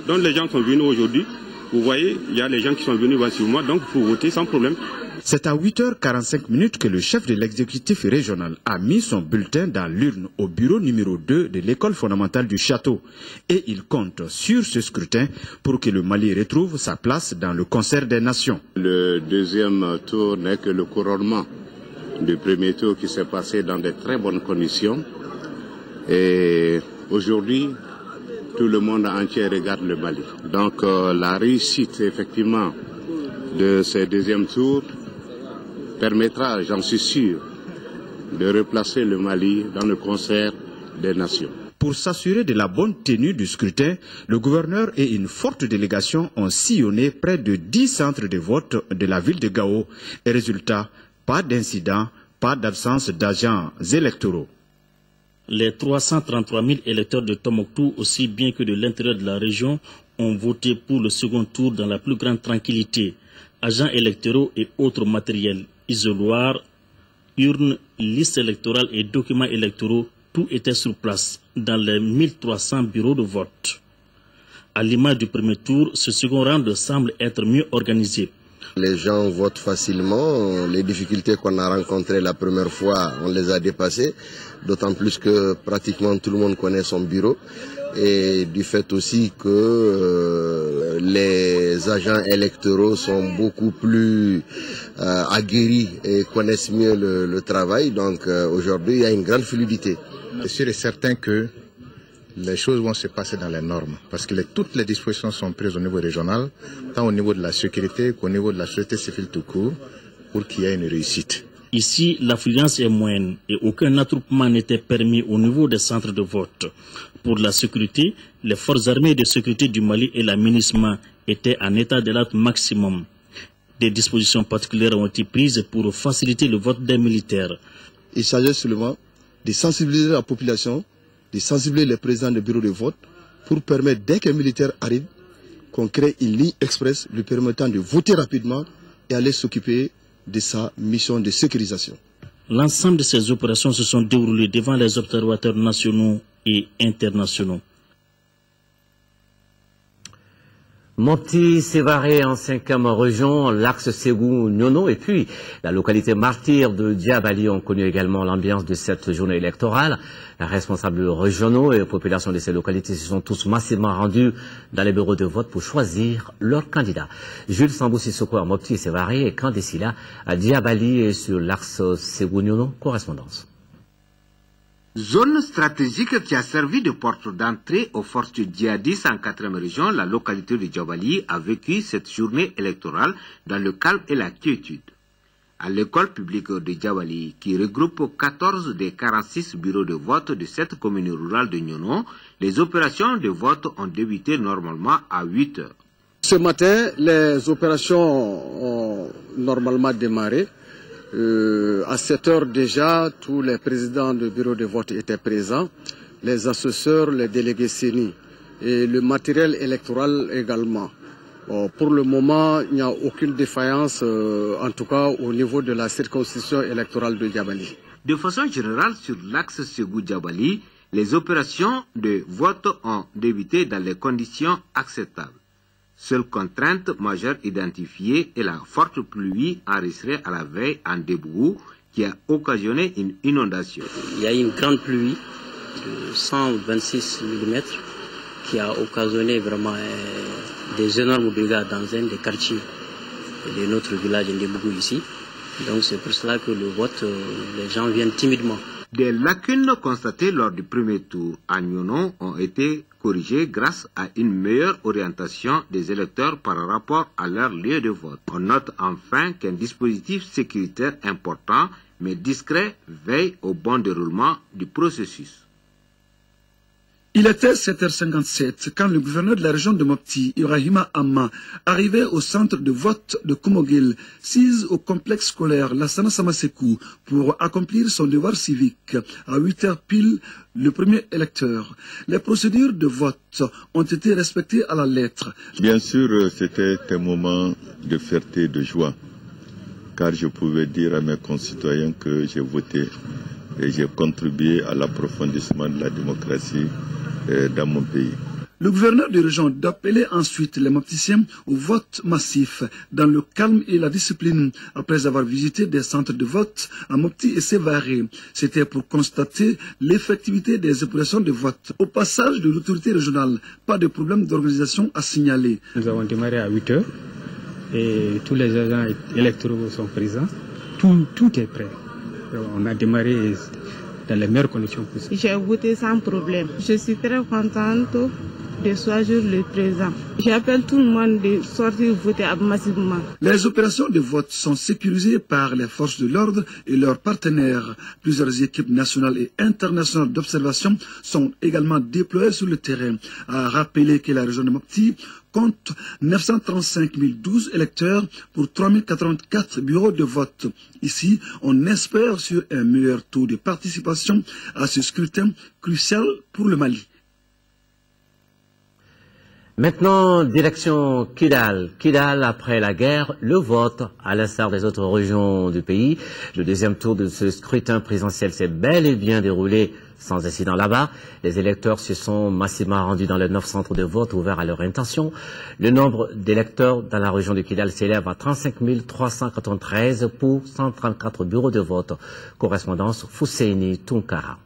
Donc les gens sont venus aujourd'hui. Vous voyez, il y a les gens qui sont venus massivement, donc il faut voter sans problème. C'est à 8h45 que le chef de l'exécutif régional a mis son bulletin dans l'urne au bureau numéro 2 de l'école fondamentale du château. Et il compte sur ce scrutin pour que le Mali retrouve sa place dans le concert des nations. Le deuxième tour n'est que le couronnement du premier tour qui s'est passé dans de très bonnes conditions. Et aujourd'hui, tout le monde entier regarde le Mali. Donc la réussite, effectivement, de ce deuxième tour permettra, j'en suis sûr, de replacer le Mali dans le concert des nations. Pour s'assurer de la bonne tenue du scrutin, le gouverneur et une forte délégation ont sillonné près de 10 centres de vote de la ville de Gao. Et résultat, pas d'incident, pas d'absence d'agents électoraux. Les 333 000 électeurs de Tombouctou, aussi bien que de l'intérieur de la région, ont voté pour le second tour dans la plus grande tranquillité. Agents électoraux et autres matériels, isoloirs, urnes, listes électorales et documents électoraux, tout était sur place dans les 1300 bureaux de vote. À l'image du premier tour, ce second round semble être mieux organisé. Les gens votent facilement. Les difficultés qu'on a rencontrées la première fois, on les a dépassées. D'autant plus que pratiquement tout le monde connaît son bureau. Et du fait aussi que les agents électoraux sont beaucoup plus aguerris et connaissent mieux le travail. Donc aujourd'hui, il y a une grande fluidité. Je suis certain que les choses vont se passer dans les normes, parce que toutes les dispositions sont prises au niveau régional, tant au niveau de la sécurité qu'au niveau de la société civile tout court, pour qu'il y ait une réussite. Ici, l'affluence est moyenne et aucun attroupement n'était permis au niveau des centres de vote. Pour la sécurité, les forces armées de sécurité du Mali et la MINUSMA étaient en état d'alerte maximum. Des dispositions particulières ont été prises pour faciliter le vote des militaires. Il s'agit seulement de sensibiliser la population, de sensibiliser les présidents des bureaux de vote pour permettre, dès qu'un militaire arrive, qu'on crée une ligne express lui permettant de voter rapidement et aller s'occuper de sa mission de sécurisation. L'ensemble de ces opérations se sont déroulées devant les observateurs nationaux et internationaux. Mopti, Sévaré en 5e région, l'axe Ségou-Nyono et puis la localité martyre de Diabali ont connu également l'ambiance de cette journée électorale. Les responsables régionaux et les populations de ces localités se sont tous massivement rendus dans les bureaux de vote pour choisir leurs candidats. Jules Sambou-Sissoko à Mopti et Sévaré et Kandesila à Diabali et sur l'axe Ségou-Nyono, correspondance. Zone stratégique qui a servi de porte d'entrée aux forces djihadistes en 4e région, la localité de Diabali a vécu cette journée électorale dans le calme et la quiétude. À l'école publique de Diabali, qui regroupe 14 des 46 bureaux de vote de cette commune rurale de Nyono, les opérations de vote ont débuté normalement à 8 heures. Ce matin, les opérations ont normalement démarré. À 7 heures déjà, tous les présidents de bureaux de vote étaient présents, les assesseurs, les délégués CENI et le matériel électoral également. Pour le moment, il n'y a aucune défaillance, en tout cas au niveau de la circonscription électorale de Diabali. De façon générale, sur l'axe Ségou-Diabali, les opérations de vote ont débuté dans les conditions acceptables. Seule contrainte majeure identifiée est la forte pluie enregistrée à la veille en Debougou qui a occasionné une inondation. Il y a eu une grande pluie de 126 mm qui a occasionné vraiment des énormes dégâts dans un des quartiers de notre village de Debougou ici. Donc c'est pour cela que le vote, les gens viennent timidement. Des lacunes constatées lors du premier tour à Nyono ont été corrigées grâce à une meilleure orientation des électeurs par rapport à leur lieu de vote. On note enfin qu'un dispositif sécuritaire important mais discret veille au bon déroulement du processus. Il était 7h57 quand le gouverneur de la région de Mopti, Ibrahima Amma, arrivait au centre de vote de Komogil, sise au complexe scolaire Lassana Samasekou, pour accomplir son devoir civique. À 8h pile, le premier électeur. Les procédures de vote ont été respectées à la lettre. Bien sûr, c'était un moment de fierté et de joie, car je pouvais dire à mes concitoyens que j'ai voté et j'ai contribué à l'approfondissement de la démocratie dans mon pays. Le gouverneur de région d'appeler ensuite les mopticiens au vote massif dans le calme et la discipline après avoir visité des centres de vote à Mopti et Sévaré. C'était pour constater l'effectivité des opérations de vote. Au passage de l'autorité régionale, pas de problème d'organisation à signaler. Nous avons démarré à 8 heures et tous les agents électoraux sont présents. Tout est prêt. On a démarré dans les meilleures conditions possibles. J'ai voté sans problème. Je suis très contente de choisir le président. J'appelle tout le monde de sortir voter massivement. Les opérations de vote sont sécurisées par les forces de l'ordre et leurs partenaires. Plusieurs équipes nationales et internationales d'observation sont également déployées sur le terrain. À rappeler que la région de Mopti compte 935 012 électeurs pour 3084 bureaux de vote. Ici, on espère sur un meilleur taux de participation à ce scrutin crucial pour le Mali. Maintenant, direction Kidal. Kidal, après la guerre, le vote, à l'instar des autres régions du pays. Le deuxième tour de ce scrutin présidentiel s'est bel et bien déroulé sans incident là-bas. Les électeurs se sont massivement rendus dans les 9 centres de vote ouverts à leur intention. Le nombre d'électeurs dans la région de Kidal s'élève à 35 393 pour 134 bureaux de vote. Correspondance Fousseini Tunkara.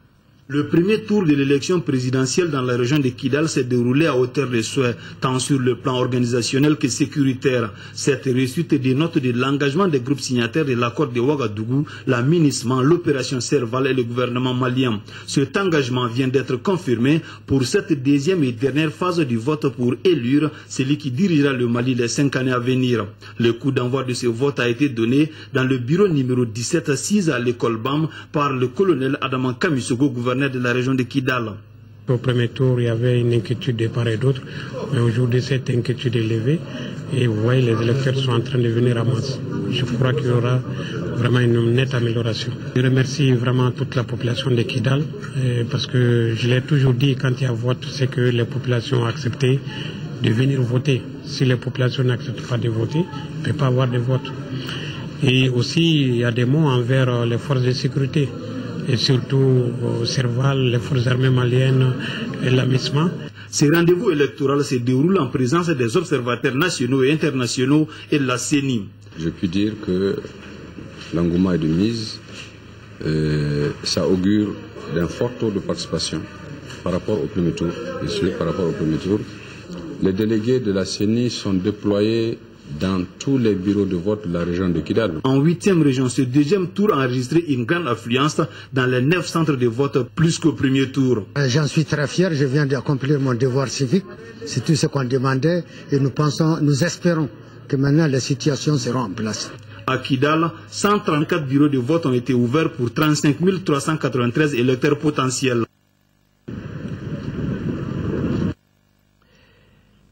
Le premier tour de l'élection présidentielle dans la région de Kidal s'est déroulé à hauteur de souhait, tant sur le plan organisationnel que sécuritaire. Cette réussite dénote de l'engagement des groupes signataires de l'accord de Ouagadougou, la MINISMA, l'opération Serval et le gouvernement malien. Cet engagement vient d'être confirmé pour cette deuxième et dernière phase du vote pour élire celui qui dirigera le Mali les 5 années à venir. Le coup d'envoi de ce vote a été donné dans le bureau numéro 17 assise à l'école BAM par le colonel Adama Kamisogo, gouverneur de la région de Kidal. Au premier tour, il y avait une inquiétude de part et d'autre, mais aujourd'hui cette inquiétude est levée et vous voyez les électeurs sont en train de venir à masse. Je crois qu'il y aura vraiment une nette amélioration. Je remercie vraiment toute la population de Kidal parce que je l'ai toujours dit, quand il y a vote, c'est que les populations ont accepté de venir voter. Si les populations n'acceptent pas de voter, il ne peut pas avoir de vote. Et aussi, il y a des mots envers les forces de sécurité. Et surtout au Serval, les forces armées maliennes et la MISMA. Ces rendez-vous électoraux se déroulent en présence des observateurs nationaux et internationaux et de la CENI. Je puis dire que l'engouement est de mise. Ça augure d'un fort taux de participation par rapport au premier tour. Bien sûr, par rapport au premier tour. Les délégués de la CENI sont déployés dans tous les bureaux de vote de la région de Kidal. En 8e région, ce deuxième tour a enregistré une grande affluence dans les 9 centres de vote, plus qu'au premier tour. J'en suis très fier, je viens d'accomplir mon devoir civique. C'est tout ce qu'on demandait et nous espérons que maintenant les situations seront en place. À Kidal, 134 bureaux de vote ont été ouverts pour 35 393 électeurs potentiels.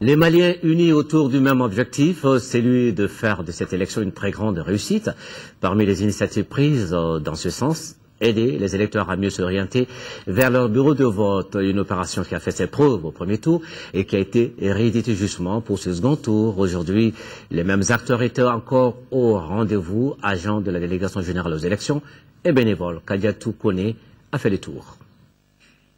Les Maliens unis autour du même objectif, celui de faire de cette élection une très grande réussite. Parmi les initiatives prises dans ce sens, aider les électeurs à mieux s'orienter vers leur bureau de vote, une opération qui a fait ses preuves au premier tour et qui a été rééditée justement pour ce second tour. Aujourd'hui, les mêmes acteurs étaient encore au rendez-vous, agents de la délégation générale aux élections et bénévoles. Kadiatou Kone a fait le tour.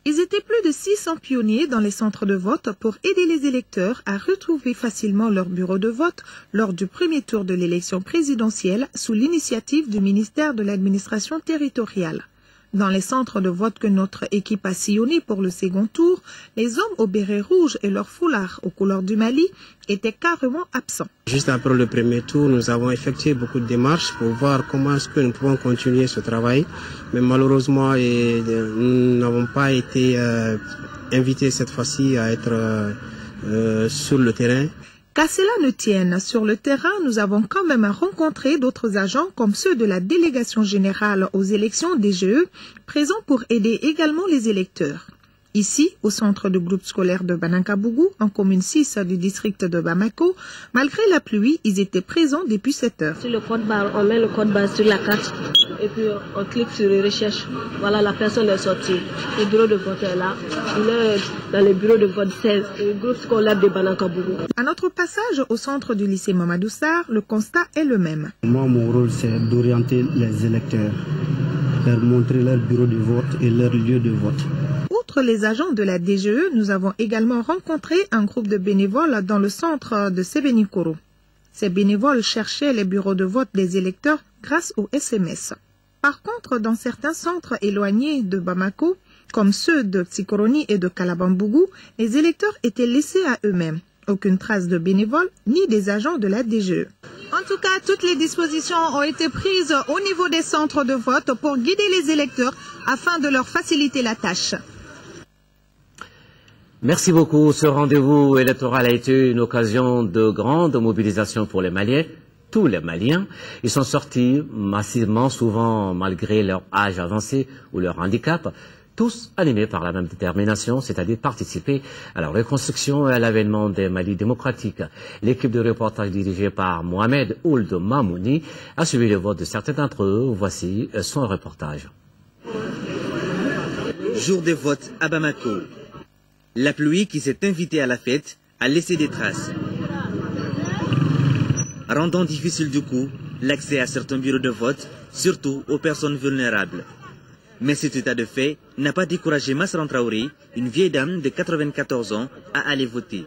Ils étaient plus de 600 pionniers dans les centres de vote pour aider les électeurs à retrouver facilement leur bureau de vote lors du premier tour de l'élection présidentielle sous l'initiative du ministère de l'administration territoriale. Dans les centres de vote que notre équipe a sillonnés pour le second tour, les hommes au béret rouge et leurs foulards aux couleurs du Mali étaient carrément absents. Juste après le premier tour, nous avons effectué beaucoup de démarches pour voir comment est-ce que nous pouvons continuer ce travail. Mais malheureusement, nous n'avons pas été invités cette fois-ci à être sur le terrain. Qu'à cela ne tienne, sur le terrain, nous avons quand même rencontré d'autres agents comme ceux de la délégation générale aux élections DGE, présents pour aider également les électeurs. Ici, au centre de groupe scolaire de Banankabougou, en commune 6 du district de Bamako, malgré la pluie, ils étaient présents depuis 7 heures. Sur le code barre, on met le code barre sur la carte et puis on clique sur recherche. Voilà, la personne est sortie. Le bureau de vote est là. Il est dans le bureau de vote 16, le groupe scolaire de Banankabougou. À notre passage au centre du lycée Mamadou Sarr, le constat est le même. Moi, mon rôle, c'est d'orienter les électeurs, leur montrer leur bureau de vote et leur lieu de vote. Outre les agents de la DGE, nous avons également rencontré un groupe de bénévoles dans le centre de Sebenikoro. Ces bénévoles cherchaient les bureaux de vote des électeurs grâce au SMS. Par contre, dans certains centres éloignés de Bamako, comme ceux de Tsikoroni et de Kalabambougou, les électeurs étaient laissés à eux-mêmes. Aucune trace de bénévoles ni des agents de la DGE. En tout cas, toutes les dispositions ont été prises au niveau des centres de vote pour guider les électeurs afin de leur faciliter la tâche. Merci beaucoup. Ce rendez-vous électoral a été une occasion de grande mobilisation pour les Maliens. Tous les Maliens, ils sont sortis massivement, souvent malgré leur âge avancé ou leur handicap, tous animés par la même détermination, c'est-à-dire participer à la reconstruction et à l'avènement des Mali démocratiques. L'équipe de reportage dirigée par Mohamed Ould Mamouni a suivi le vote de certains d'entre eux. Voici son reportage. Jour de vote à Bamako. La pluie qui s'est invitée à la fête a laissé des traces, rendant difficile du coup l'accès à certains bureaux de vote, surtout aux personnes vulnérables. Mais cet état de fait n'a pas découragé Masran Traoré, une vieille dame de 94 ans, à aller voter.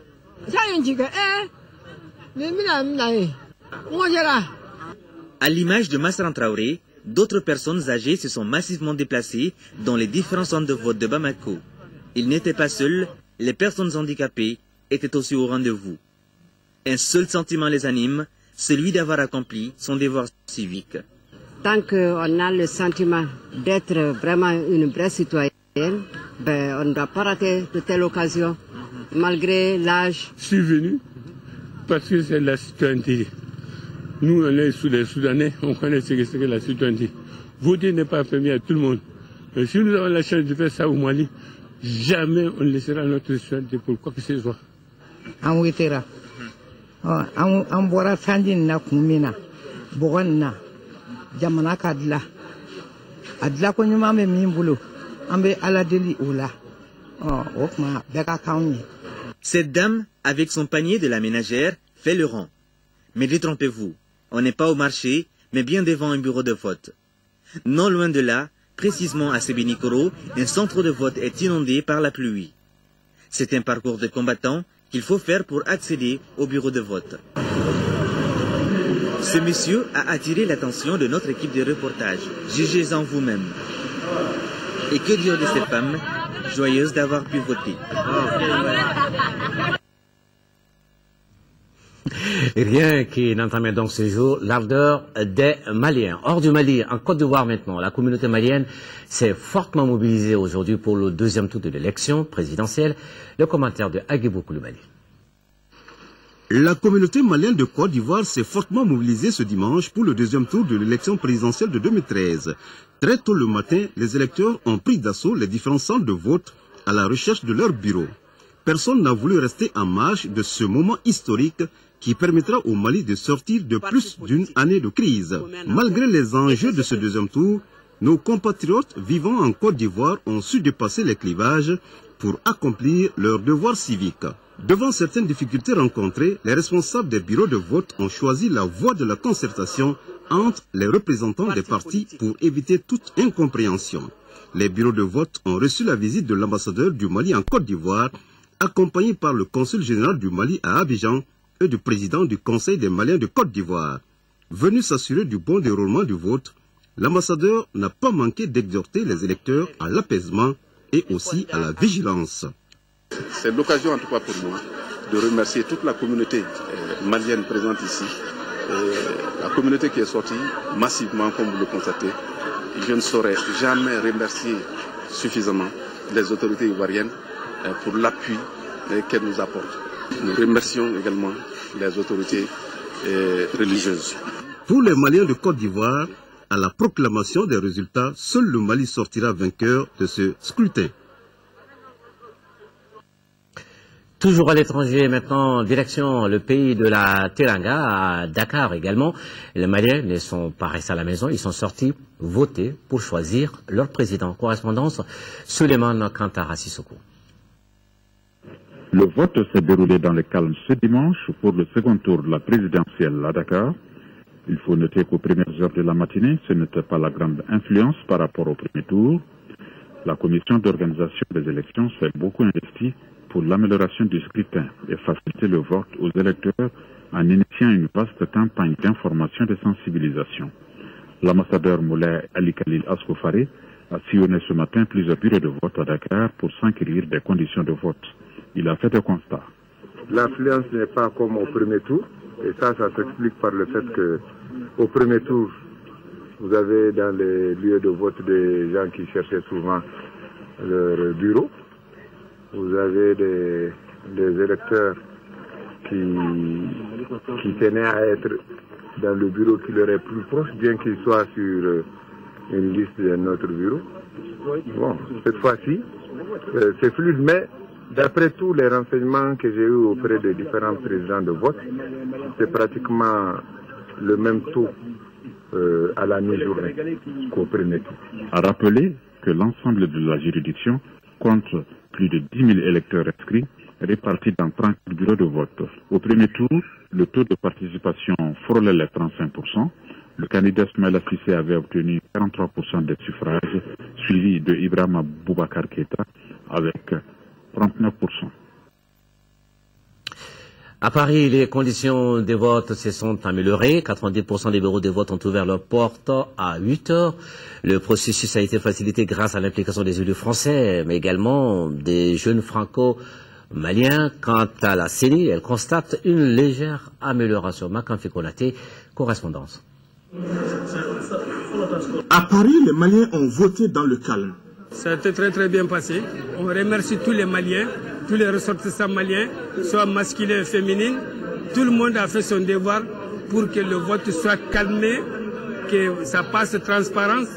À l'image de Masran Traoré, d'autres personnes âgées se sont massivement déplacées dans les différents centres de vote de Bamako. Ils n'étaient pas seuls, les personnes handicapées étaient aussi au rendez-vous. Un seul sentiment les anime, celui d'avoir accompli son devoir civique. Tant qu'on a le sentiment d'être vraiment une vraie citoyenne, on ne doit pas rater de telles occasions, malgré l'âge. Je suis venu parce que c'est la citoyenneté. Nous, on est sous les Soudanais, on connaît ce que c'est que la citoyenneté. Voter n'est pas permis à tout le monde. Mais si nous avons la chance de faire ça au Mali, jamais on ne laissera notre citoyenneté pour quoi que ce soit. En Wetera, en Bora Sandin na Kumina, Borana, Jamana Kadla, Adla Konyumame Mimbulu, Ambe Aladeli Oula, Okma, Beka Kauni. Cette dame, avec son panier de la ménagère, fait le rang. Mais détrompez-vous, on n'est pas au marché, mais bien devant un bureau de vote. Non loin de là, précisément à Sébenikoro, un centre de vote est inondé par la pluie. C'est un parcours de combattants qu'il faut faire pour accéder au bureau de vote. Ce monsieur a attiré l'attention de notre équipe de reportage. Jugez-en vous-même. Et que dire de cette femme, joyeuse d'avoir pu voter. Rien qui n'entamait donc ce jour l'ardeur des Maliens. Hors du Mali, en Côte d'Ivoire maintenant, la communauté malienne s'est fortement mobilisée aujourd'hui pour le deuxième tour de l'élection présidentielle. Le commentaire de Agibou Koulibaly. La communauté malienne de Côte d'Ivoire s'est fortement mobilisée ce dimanche pour le deuxième tour de l'élection présidentielle de 2013. Très tôt le matin, les électeurs ont pris d'assaut les différents centres de vote à la recherche de leur bureau. Personne n'a voulu rester en marge de ce moment historique qui permettra au Mali de sortir de plus d'une année de crise. Malgré les enjeux de ce deuxième tour, nos compatriotes vivant en Côte d'Ivoire ont su dépasser les clivages pour accomplir leur devoir civique. Devant certaines difficultés rencontrées, les responsables des bureaux de vote ont choisi la voie de la concertation entre les représentants des partis pour éviter toute incompréhension. Les bureaux de vote ont reçu la visite de l'ambassadeur du Mali en Côte d'Ivoire, accompagné par le consul général du Mali à Abidjan et du président du Conseil des Maliens de Côte d'Ivoire. Venu s'assurer du bon déroulement du vote, l'ambassadeur n'a pas manqué d'exhorter les électeurs à l'apaisement et aussi à la vigilance. C'est l'occasion en tout cas pour nous de remercier toute la communauté malienne présente ici, la communauté qui est sortie massivement comme vous le constatez. Je ne saurais jamais remercier suffisamment les autorités ivoiriennes pour l'appui qu'elles nous apportent. Nous remercions également les autorités religieuses. Pour les Maliens de Côte d'Ivoire, à la proclamation des résultats, seul le Mali sortira vainqueur de ce scrutin. Toujours à l'étranger maintenant, direction le pays de la Teranga, à Dakar également. Les Maliens ne sont pas restés à la maison, ils sont sortis voter pour choisir leur président. Correspondance, Suleiman Kantara Sissoko. Le vote s'est déroulé dans le calme ce dimanche pour le second tour de la présidentielle à Dakar. Il faut noter qu'aux premières heures de la matinée, ce n'était pas la grande influence par rapport au premier tour. La commission d'organisation des élections s'est beaucoup investie pour l'amélioration du scrutin et faciliter le vote aux électeurs en initiant une vaste campagne d'information et de sensibilisation. L'ambassadeur Moulay Ali Khalil Askoufari a sillonné ce matin plusieurs bureaux de vote à Dakar pour s'enquérir des conditions de vote. Il a fait un constat. L'affluence n'est pas comme au premier tour, et ça s'explique par le fait que au premier tour, vous avez dans les lieux de vote des gens qui cherchaient souvent leur bureau. vous avez des électeurs qui tenaient à être dans le bureau qui leur est plus proche, bien qu'ils soient sur une liste de notre bureau. Bon, cette fois-ci, c'est fluide, mais d'après tous les renseignements que j'ai eus auprès des différents présidents de vote, c'est pratiquement le même taux à la mi-journée qu'au premier tour. A rappeler que l'ensemble de la juridiction compte plus de 10 000 électeurs inscrits répartis dans 30 bureaux de vote. Au premier tour, le taux de participation frôlait les 35%. Le candidat Smaïla Cissé avait obtenu 43% des suffrages, suivi de Ibrahima Boubacar Keïta avec 39%. À Paris, les conditions de vote se sont améliorées. 90% des bureaux de vote ont ouvert leurs portes à 8 heures. Le processus a été facilité grâce à l'implication des élus français, mais également des jeunes franco-maliens. Quant à la CENI, elle constate une légère amélioration. Makamfi Konaté, correspondance. À Paris, les Maliens ont voté dans le calme. Ça a été très bien passé. On remercie tous les Maliens, tous les ressortissants maliens, soit masculins et féminins. Tout le monde a fait son devoir pour que le vote soit calmé, que ça passe transparence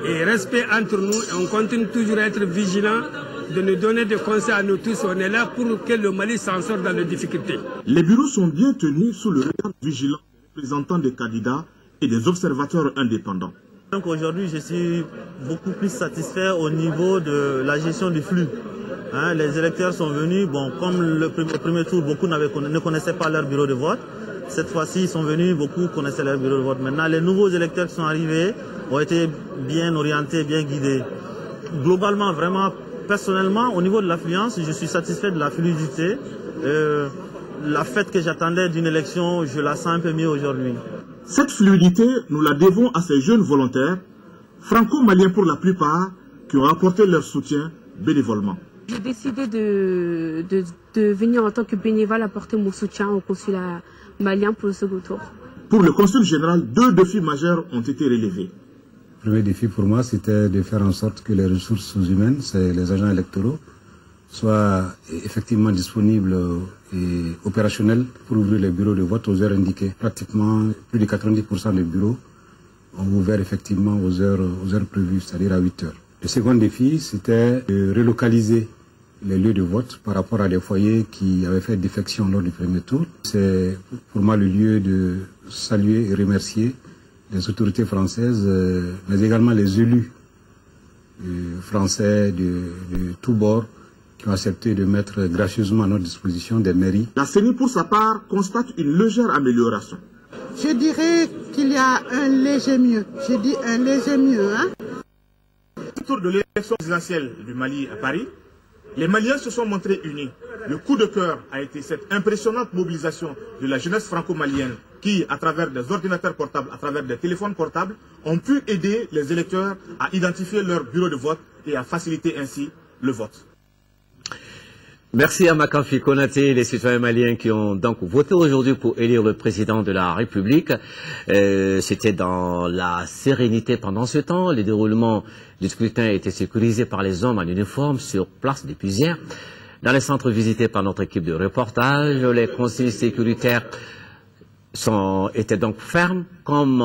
et respect entre nous. Et on continue toujours à être vigilants, de nous donner des conseils à nous tous. On est là pour que le Mali s'en sorte dans les difficultés. Les bureaux sont bien tenus sous le regard vigilant des représentants des candidats et des observateurs indépendants. Donc aujourd'hui, je suis beaucoup plus satisfait au niveau de la gestion du flux. Les électeurs sont venus, bon, comme le premier tour, beaucoup ne connaissaient pas leur bureau de vote. Cette fois-ci, ils sont venus, beaucoup connaissaient leur bureau de vote. Maintenant, les nouveaux électeurs qui sont arrivés ont été bien orientés, bien guidés. Globalement, vraiment, personnellement, au niveau de l'affluence, je suis satisfait de la fluidité. La fête que j'attendais d'une élection, je la sens un peu mieux aujourd'hui. Cette fluidité, nous la devons à ces jeunes volontaires, franco-maliens pour la plupart, qui ont apporté leur soutien bénévolement. J'ai décidé de venir en tant que bénévole apporter mon soutien au consulat malien pour le second tour. Pour le consul général, 2 défis majeurs ont été relevés. Le premier défi pour moi, c'était de faire en sorte que les ressources humaines, c'est les agents électoraux, soient effectivement disponibles et opérationnels pour ouvrir les bureaux de vote aux heures indiquées. Pratiquement plus de 90% des bureaux ont ouvert effectivement aux heures prévues, c'est-à-dire à 8 heures. Le second défi, c'était de relocaliser les lieux de vote par rapport à des foyers qui avaient fait défection lors du premier tour. C'est pour moi le lieu de saluer et remercier les autorités françaises, mais également les élus français de tous bords, qui ont accepté de mettre gracieusement à notre disposition des mairies. La CENI, pour sa part, constate une légère amélioration. Je dirais qu'il y a un léger mieux. Je dis un léger mieux. Autour de l'élection présidentielle du Mali à Paris, les Maliens se sont montrés unis. Le coup de cœur a été cette impressionnante mobilisation de la jeunesse franco-malienne qui, à travers des ordinateurs portables, à travers des téléphones portables, ont pu aider les électeurs à identifier leur bureau de vote et à faciliter ainsi le vote. Merci à Makamfi Konaté, les citoyens maliens qui ont donc voté aujourd'hui pour élire le président de la République. C'était dans la sérénité pendant ce temps. Le déroulement du scrutin a été sécurisé par les hommes en uniforme sur place depuis hier. Dans les centres visités par notre équipe de reportage, les consignes sécuritaires étaient donc fermes, comme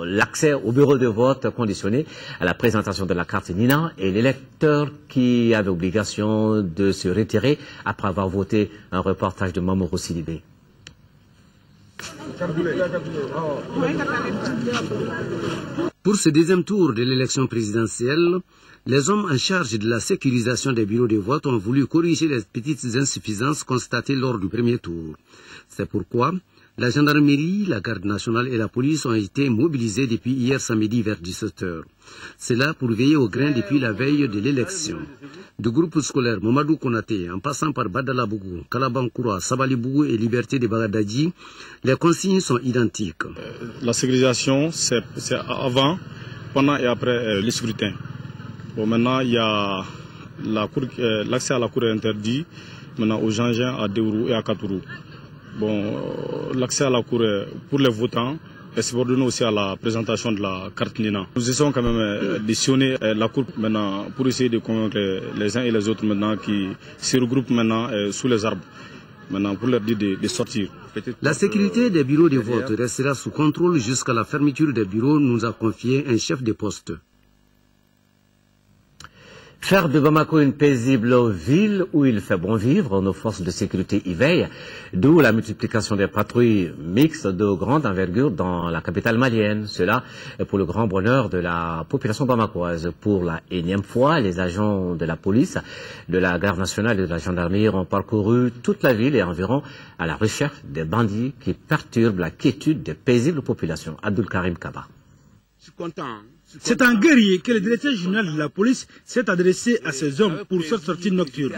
l'accès au bureau de vote conditionné à la présentation de la carte NINA et l'électeur qui avait obligation de se retirer après avoir voté. Un reportage de Mamourou Sidibé. Pour ce deuxième tour de l'élection présidentielle, les hommes en charge de la sécurisation des bureaux de vote ont voulu corriger les petites insuffisances constatées lors du premier tour. C'est pourquoi la gendarmerie, la garde nationale et la police ont été mobilisés depuis hier samedi vers 17h. C'est là pour veiller au grain depuis la veille de l'élection. Du groupe scolaire Mamadou Konaté, en passant par Badalabougou, Kalabankoura, Sabalibougou et Liberté de Bagadadji, les consignes sont identiques. La sécurisation, c'est avant, pendant et après le scrutin. Bon, maintenant, il y a l'accès à la cour est interdit, maintenant aux Jangins, à Deourou et à Katourou. Bon, l'accès à la cour pour les votants est subordonné aussi à la présentation de la carte NINA. Nous essayons quand même de sillonner la cour maintenant pour essayer de convaincre les uns et les autres maintenant qui se regroupent maintenant sous les arbres, maintenant pour leur dire de sortir. La sécurité des bureaux de vote restera sous contrôle jusqu'à la fermeture des bureaux, nous a confié un chef de poste. Faire de Bamako une paisible ville où il fait bon vivre, nos forces de sécurité y veillent, d'où la multiplication des patrouilles mixtes de grande envergure dans la capitale malienne. Cela est pour le grand bonheur de la population bamakoise. Pour la énième fois, les agents de la police, de la garde nationale et de la gendarmerie ont parcouru toute la ville et environ à la recherche des bandits qui perturbent la quiétude des paisibles populations. Abdul Karim Kaba. C'est un guerrier que le directeur général de la police s'est adressé à ces hommes pour cette sortie nocturne.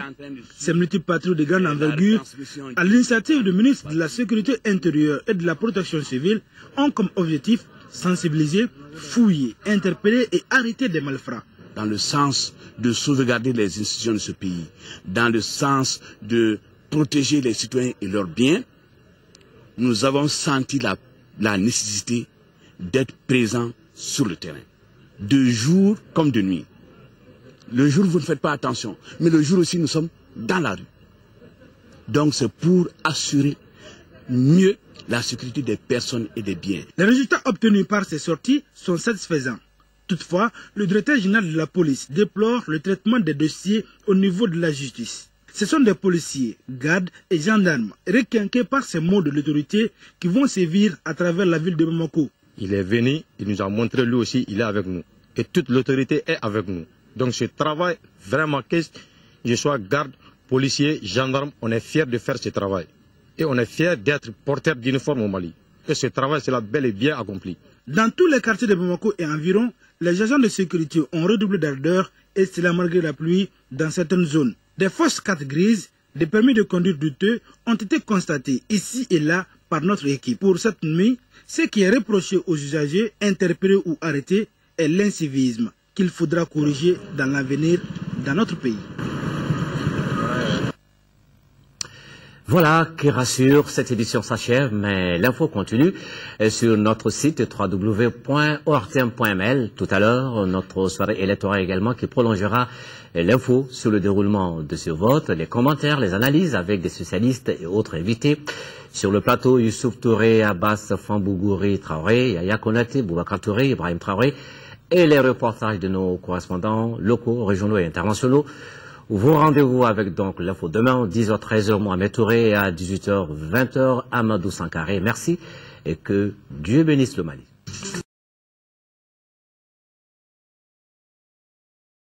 Ces multiples patrouilles de grande envergure, à l'initiative du ministre de la Sécurité intérieure et de la Protection civile, ont comme objectif sensibiliser, fouiller, interpeller et arrêter des malfrats. Dans le sens de sauvegarder les institutions de ce pays, dans le sens de protéger les citoyens et leurs biens, nous avons senti la nécessité d'être présents sur le terrain, de jour comme de nuit. Le jour, vous ne faites pas attention, mais le jour aussi, nous sommes dans la rue. Donc, c'est pour assurer mieux la sécurité des personnes et des biens. Les résultats obtenus par ces sorties sont satisfaisants. Toutefois, le directeur général de la police déplore le traitement des dossiers au niveau de la justice. Ce sont des policiers, gardes et gendarmes requinqués par ces mots de l'autorité qui vont sévir à travers la ville de Bamako. Il est venu, il nous a montré lui aussi, il est avec nous. Et toute l'autorité est avec nous. Donc ce travail, vraiment, que je sois garde, policier, gendarme, on est fiers de faire ce travail. Et on est fiers d'être porteurs d'uniforme au Mali. Et ce travail, c'est bel et bien accompli. Dans tous les quartiers de Bamako et environ, les agents de sécurité ont redoublé d'ardeur et cela malgré la pluie dans certaines zones. Des fausses cartes grises, des permis de conduire douteux ont été constatés ici et là par notre équipe. Pour cette nuit, ce qui est reproché aux usagers, interpellés ou arrêtés, est l'incivisme qu'il faudra corriger dans l'avenir dans notre pays. Voilà qui rassure, cette édition s'achève, mais l'info continue sur notre site www.ortm.ml. Tout à l'heure, notre soirée électorale également qui prolongera l'info sur le déroulement de ce vote, les commentaires, les analyses avec des spécialistes et autres invités. Sur le plateau, Youssouf Touré, Abbas Fambougouri Traoré, Yaya Konaté, Boubacar Touré, Ibrahim Traoré et les reportages de nos correspondants locaux, régionaux et internationaux. Vos rendez-vous avec donc l'info demain, 10h-13h, Mohamed Touré et à 18h-20h, Amadou Sankaré. Merci et que Dieu bénisse le Mali.